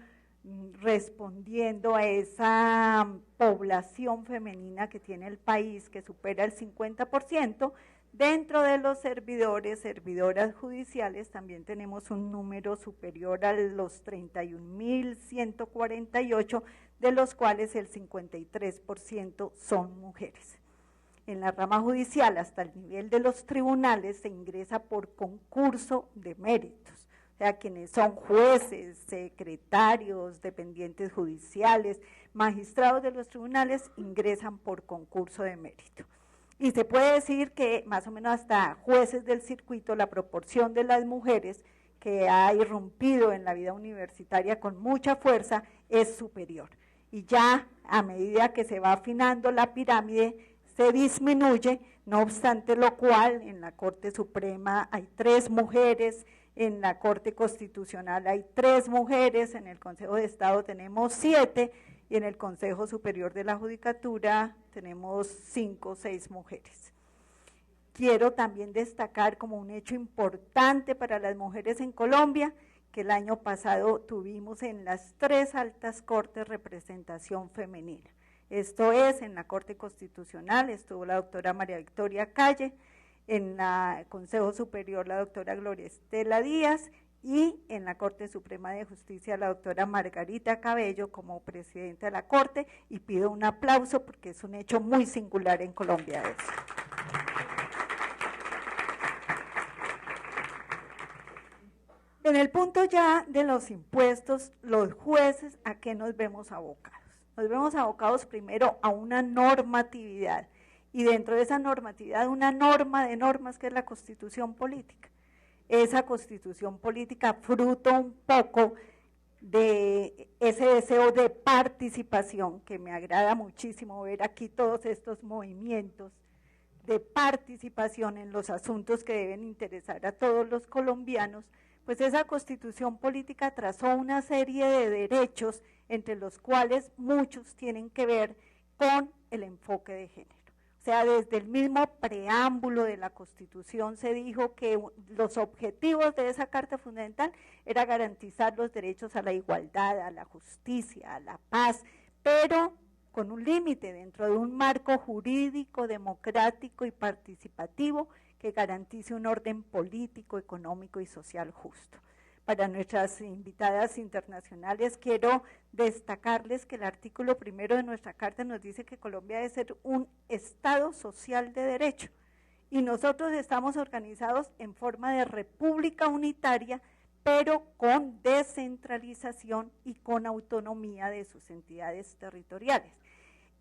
respondiendo a esa población femenina que tiene el país, que supera el 50%, dentro de los servidores, servidoras judiciales, también tenemos un número superior a los 31.148, de los cuales el 53% son mujeres. En la rama judicial, hasta el nivel de los tribunales, se ingresa por concurso de méritos, o sea, quienes son jueces, secretarios, dependientes judiciales, magistrados de los tribunales, ingresan por concurso de mérito. Y se puede decir que más o menos hasta jueces del circuito, la proporción de las mujeres que ha irrumpido en la vida universitaria con mucha fuerza es superior. Y ya a medida que se va afinando la pirámide, se disminuye, no obstante lo cual en la Corte Suprema hay 3 mujeres, en la Corte Constitucional hay 3 mujeres, en el Consejo de Estado tenemos 7, y en el Consejo Superior de la Judicatura tenemos 5 o 6 mujeres. Quiero también destacar como un hecho importante para las mujeres en Colombia, que el año pasado tuvimos en las 3 altas cortes representación femenina. Esto es, en la Corte Constitucional estuvo la doctora María Victoria Calle, en el Consejo Superior la doctora Gloria Estela Díaz, y en la Corte Suprema de Justicia la doctora Margarita Cabello como presidenta de la Corte, y pido un aplauso porque es un hecho muy singular en Colombia eso. En el punto ya de los impuestos, los jueces, ¿a qué nos vemos abocados? Nos vemos abocados primero a una normatividad, y dentro de esa normatividad una norma de normas que es la Constitución Política. Esa Constitución Política, fruto un poco de ese deseo de participación, que me agrada muchísimo ver aquí todos estos movimientos de participación en los asuntos que deben interesar a todos los colombianos, pues esa Constitución Política trazó una serie de derechos, entre los cuales muchos tienen que ver con el enfoque de género. O sea, desde el mismo preámbulo de la Constitución se dijo que los objetivos de esa Carta Fundamental era garantizar los derechos a la igualdad, a la justicia, a la paz, pero con un límite, dentro de un marco jurídico, democrático y participativo que garantice un orden político, económico y social justo. Para nuestras invitadas internacionales quiero destacarles que el artículo 1 de nuestra Carta nos dice que Colombia debe ser un Estado social de derecho, y nosotros estamos organizados en forma de república unitaria, pero con descentralización y con autonomía de sus entidades territoriales.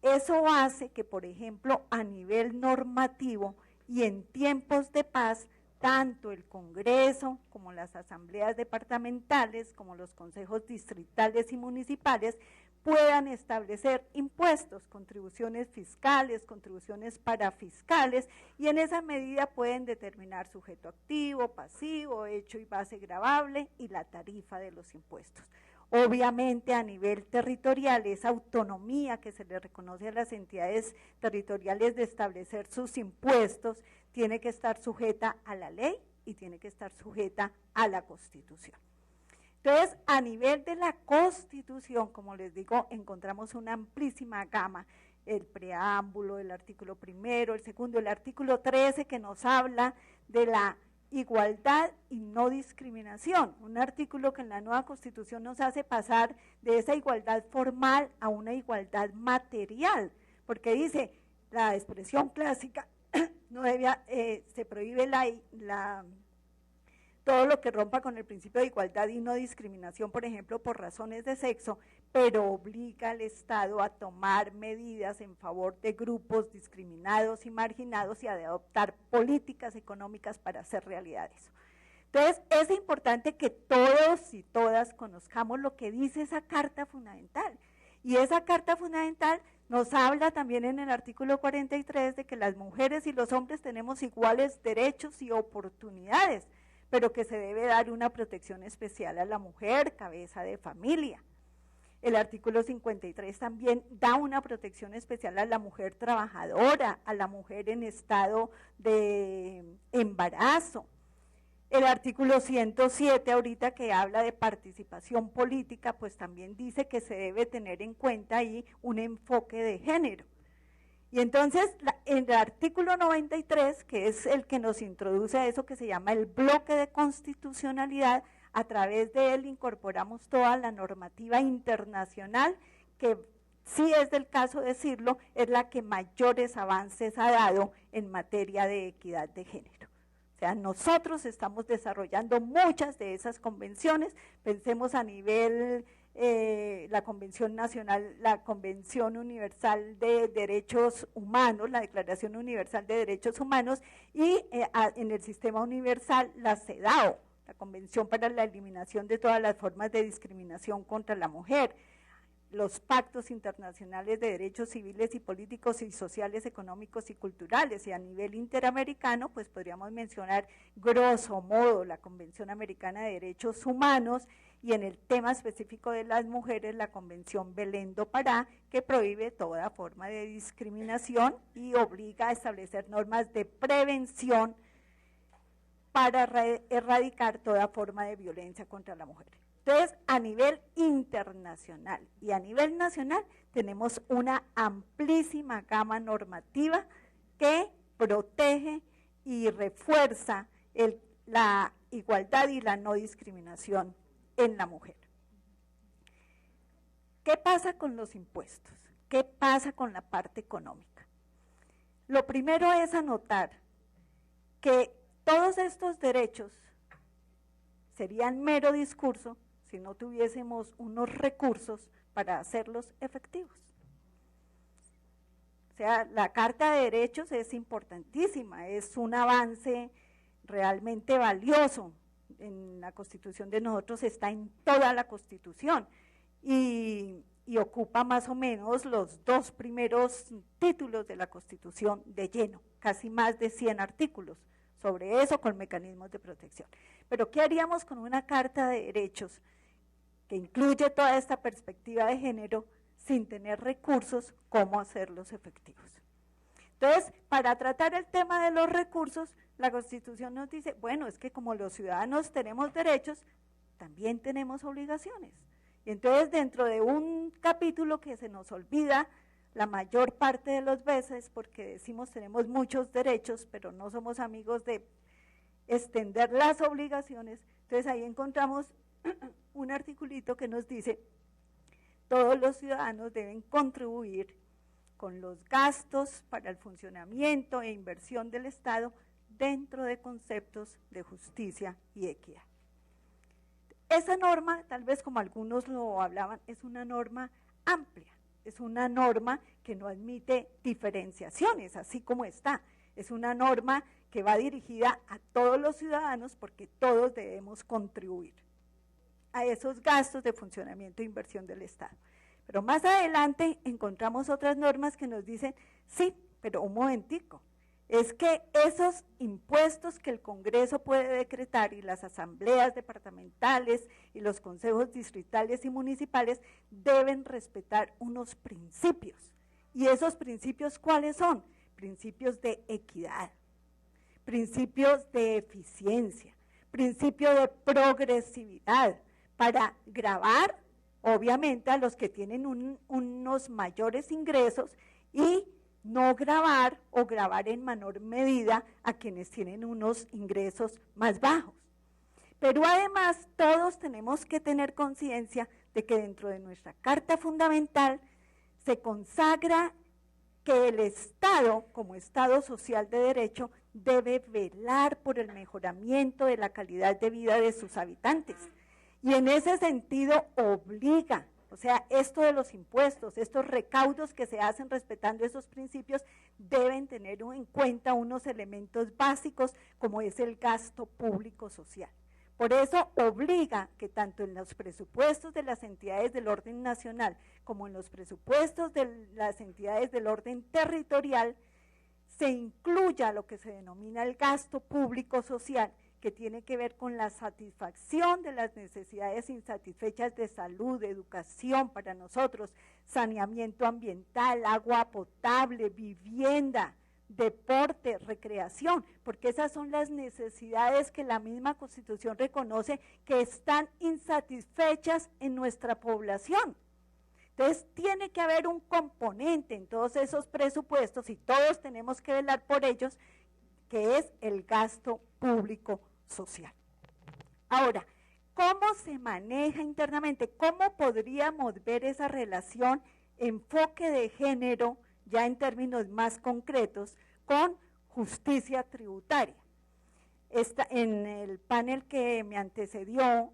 Eso hace que, por ejemplo, a nivel normativo y en tiempos de paz, tanto el Congreso como las asambleas departamentales, como los consejos distritales y municipales, puedan establecer impuestos, contribuciones fiscales, contribuciones parafiscales, y en esa medida pueden determinar sujeto activo, pasivo, hecho y base gravable y la tarifa de los impuestos. Obviamente a nivel territorial, esa autonomía que se le reconoce a las entidades territoriales de establecer sus impuestos tiene que estar sujeta a la ley y tiene que estar sujeta a la Constitución. Entonces, a nivel de la Constitución, como les digo, encontramos una amplísima gama, el preámbulo, el artículo 1, el 2, el artículo 13, que nos habla de la igualdad y no discriminación, un artículo que en la nueva Constitución nos hace pasar de esa igualdad formal a una igualdad material, porque dice, la expresión clásica, no debía, se prohíbe todo lo que rompa con el principio de igualdad y no discriminación, por ejemplo, por razones de sexo, pero obliga al Estado a tomar medidas en favor de grupos discriminados y marginados y a adoptar políticas económicas para hacer realidad eso. Entonces, es importante que todos y todas conozcamos lo que dice esa Carta Fundamental. Y esa Carta Fundamental nos habla también en el artículo 43 de que las mujeres y los hombres tenemos iguales derechos y oportunidades, pero que se debe dar una protección especial a la mujer, cabeza de familia. El artículo 53 también da una protección especial a la mujer trabajadora, a la mujer en estado de embarazo. El artículo 107, ahorita que habla de participación política, pues también dice que se debe tener en cuenta ahí un enfoque de género. Y entonces, en el artículo 93, que es el que nos introduce a eso que se llama el bloque de constitucionalidad, a través de él incorporamos toda la normativa internacional, que sí es del caso decirlo, es la que mayores avances ha dado en materia de equidad de género. O sea, nosotros estamos desarrollando muchas de esas convenciones, pensemos a nivel la Convención Nacional, la Convención Universal de Derechos Humanos, la Declaración Universal de Derechos Humanos, y en el sistema universal la CEDAW, la Convención para la Eliminación de todas las formas de discriminación contra la mujer, los pactos internacionales de derechos civiles y políticos y sociales, económicos y culturales, y a nivel interamericano, pues podríamos mencionar grosso modo la Convención Americana de Derechos Humanos, y en el tema específico de las mujeres, la Convención Belén do Pará, que prohíbe toda forma de discriminación y obliga a establecer normas de prevención para erradicar toda forma de violencia contra la mujer. Entonces, a nivel internacional y a nivel nacional, tenemos una amplísima gama normativa que protege y refuerza la igualdad y la no discriminación en la mujer. ¿Qué pasa con los impuestos? ¿Qué pasa con la parte económica? Lo primero es anotar que todos estos derechos serían mero discurso si no tuviésemos unos recursos para hacerlos efectivos. O sea, la Carta de Derechos es importantísima, es un avance realmente valioso. En la Constitución de nosotros está en toda la Constitución y ocupa más o menos los 2 primeros títulos de la Constitución de lleno, casi más de 100 artículos sobre eso con mecanismos de protección. Pero ¿qué haríamos con una Carta de Derechos que incluye toda esta perspectiva de género sin tener recursos? ¿Cómo hacerlos efectivos? Entonces, para tratar el tema de los recursos, la Constitución nos dice, bueno, es que como los ciudadanos tenemos derechos, también tenemos obligaciones. Y entonces dentro de un capítulo que se nos olvida la mayor parte de las veces, porque decimos tenemos muchos derechos, pero no somos amigos de extender las obligaciones, entonces ahí encontramos un articulito que nos dice, todos los ciudadanos deben contribuir con los gastos para el funcionamiento e inversión del Estado dentro de conceptos de justicia y equidad. Esa norma, tal vez como algunos lo hablaban, es una norma amplia, es una norma que no admite diferenciaciones, así como está. Es una norma que va dirigida a todos los ciudadanos porque todos debemos contribuir a esos gastos de funcionamiento e inversión del Estado. Pero más adelante encontramos otras normas que nos dicen, sí, pero un momentico, es que esos impuestos que el Congreso puede decretar y las asambleas departamentales y los consejos distritales y municipales deben respetar unos principios. ¿Y esos principios cuáles son? Principios de equidad, principios de eficiencia, principio de progresividad, para gravar obviamente a los que tienen unos mayores ingresos y no gravar o gravar en menor medida a quienes tienen unos ingresos más bajos. Pero además todos tenemos que tener conciencia de que dentro de nuestra Carta Fundamental se consagra que el Estado, como Estado social de derecho, debe velar por el mejoramiento de la calidad de vida de sus habitantes. Y en ese sentido obliga, o sea, esto de los impuestos, estos recaudos que se hacen respetando esos principios, deben tener en cuenta unos elementos básicos como es el gasto público social. Por eso obliga que tanto en los presupuestos de las entidades del orden nacional como en los presupuestos de las entidades del orden territorial se incluya lo que se denomina el gasto público social, que tiene que ver con la satisfacción de las necesidades insatisfechas de salud, de educación para nosotros, saneamiento ambiental, agua potable, vivienda, deporte, recreación, porque esas son las necesidades que la misma Constitución reconoce que están insatisfechas en nuestra población. Entonces tiene que haber un componente en todos esos presupuestos y todos tenemos que velar por ellos, que es el gasto público social. Ahora, ¿cómo se maneja internamente? ¿Cómo podríamos ver esa relación, enfoque de género, ya en términos más concretos, con justicia tributaria? En el panel que me antecedió,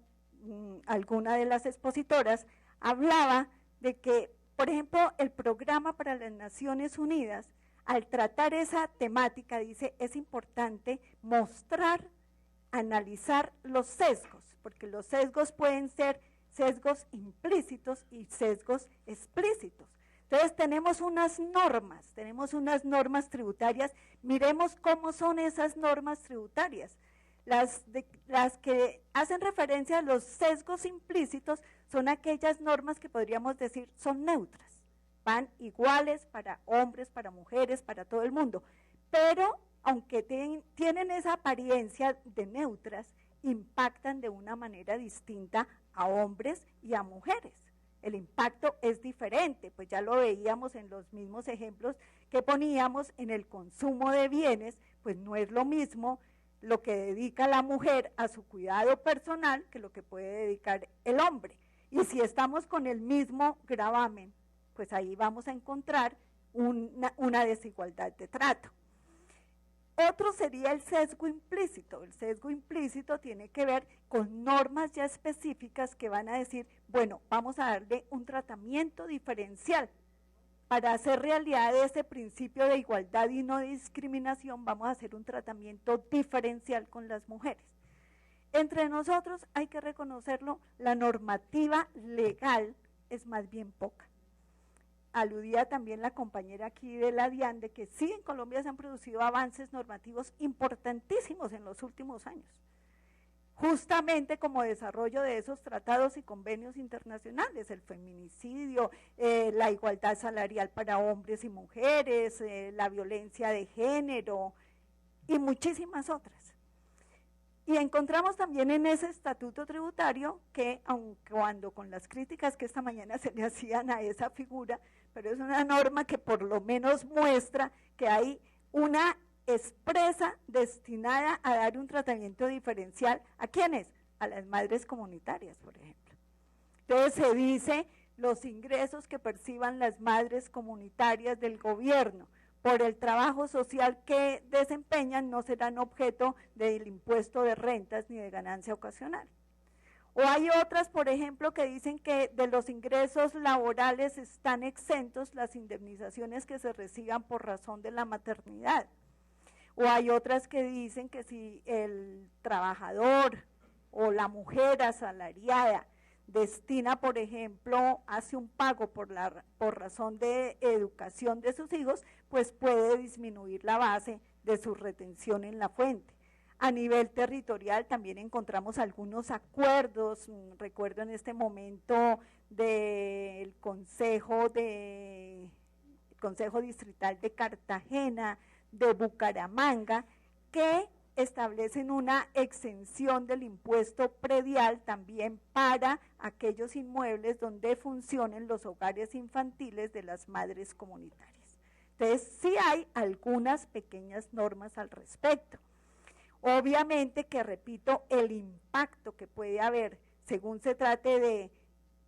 alguna de las expositoras hablaba de que, por ejemplo, el Programa para las Naciones Unidas, al tratar esa temática, dice, es importante mostrar, analizar los sesgos, porque los sesgos pueden ser sesgos implícitos y sesgos explícitos. Entonces tenemos unas normas tributarias, miremos cómo son esas normas tributarias. Las que hacen referencia a los sesgos implícitos son aquellas normas que podríamos decir son neutras, van iguales para hombres, para mujeres, para todo el mundo, pero aunque tienen esa apariencia de neutras, impactan de una manera distinta a hombres y a mujeres. El impacto es diferente, pues ya lo veíamos en los mismos ejemplos que poníamos en el consumo de bienes, pues no es lo mismo lo que dedica la mujer a su cuidado personal que lo que puede dedicar el hombre. Y si estamos con el mismo gravamen, pues ahí vamos a encontrar una desigualdad de trato. Otro sería el sesgo implícito. El sesgo implícito tiene que ver con normas ya específicas que van a decir, bueno, vamos a darle un tratamiento diferencial. Para hacer realidad ese principio de igualdad y no discriminación, vamos a hacer un tratamiento diferencial con las mujeres. Entre nosotros, hay que reconocerlo, la normativa legal es más bien poca. Aludía también la compañera aquí de la DIAN de que sí, en Colombia se han producido avances normativos importantísimos en los últimos años, justamente como desarrollo de esos tratados y convenios internacionales, el feminicidio, la igualdad salarial para hombres y mujeres, la violencia de género y muchísimas otras. Y encontramos también en ese estatuto tributario que, aun cuando con las críticas que esta mañana se le hacían a esa figura, pero es una norma que por lo menos muestra que hay una expresa destinada a dar un tratamiento diferencial. ¿A quiénes? A las madres comunitarias, por ejemplo. Entonces se dice los ingresos que perciban las madres comunitarias del gobierno por el trabajo social que desempeñan no serán objeto del impuesto de rentas ni de ganancia ocasional. O hay otras, por ejemplo, que dicen que de los ingresos laborales están exentos las indemnizaciones que se reciban por razón de la maternidad. O hay otras que dicen que si el trabajador o la mujer asalariada destina, por ejemplo, hace un pago por razón de educación de sus hijos, pues puede disminuir la base de su retención en la fuente. A nivel territorial también encontramos algunos acuerdos, recuerdo en este momento del Consejo Distrital de Cartagena, de Bucaramanga, que establecen una exención del impuesto predial también para aquellos inmuebles donde funcionen los hogares infantiles de las madres comunitarias. Entonces, sí hay algunas pequeñas normas al respecto. Obviamente que, repito, el impacto que puede haber, según se trate de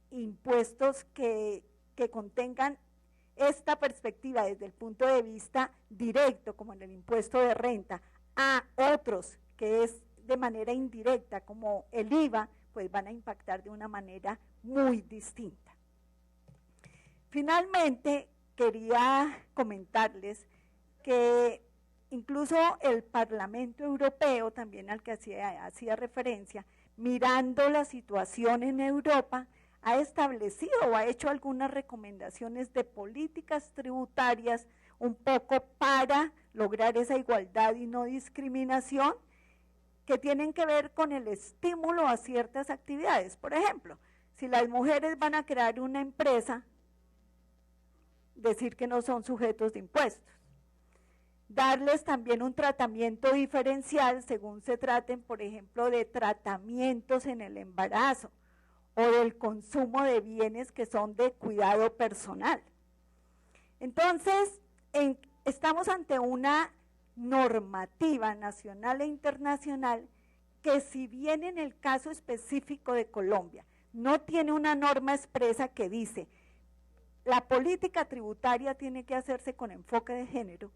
impuestos que contengan esta perspectiva desde el punto de vista directo, como en el impuesto de renta, a otros que es de manera indirecta, como el IVA, pues van a impactar de una manera muy distinta. Finalmente, quería comentarles que incluso el Parlamento Europeo, también al que hacía referencia, mirando la situación en Europa, ha establecido o ha hecho algunas recomendaciones de políticas tributarias un poco para lograr esa igualdad y no discriminación, que tienen que ver con el estímulo a ciertas actividades. Por ejemplo, si las mujeres van a crear una empresa, decir que no son sujetos de impuestos. Darles también un tratamiento diferencial según se traten, por ejemplo, de tratamientos en el embarazo o del consumo de bienes que son de cuidado personal. Entonces, estamos ante una normativa nacional e internacional que, si bien en el caso específico de Colombia no tiene una norma expresa que dice la política tributaria tiene que hacerse con enfoque de género,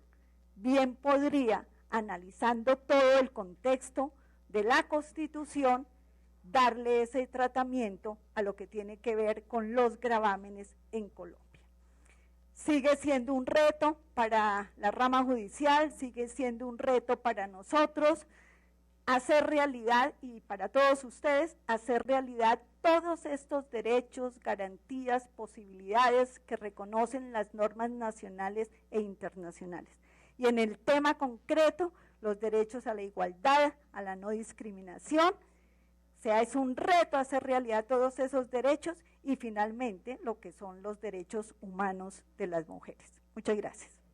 bien podría, analizando todo el contexto de la Constitución, darle ese tratamiento a lo que tiene que ver con los gravámenes en Colombia. Sigue siendo un reto para la rama judicial, sigue siendo un reto para nosotros hacer realidad, y para todos ustedes, hacer realidad todos estos derechos, garantías, posibilidades que reconocen las normas nacionales e internacionales. Y en el tema concreto, los derechos a la igualdad, a la no discriminación, o sea, es un reto hacer realidad todos esos derechos, y finalmente lo que son los derechos humanos de las mujeres. Muchas gracias.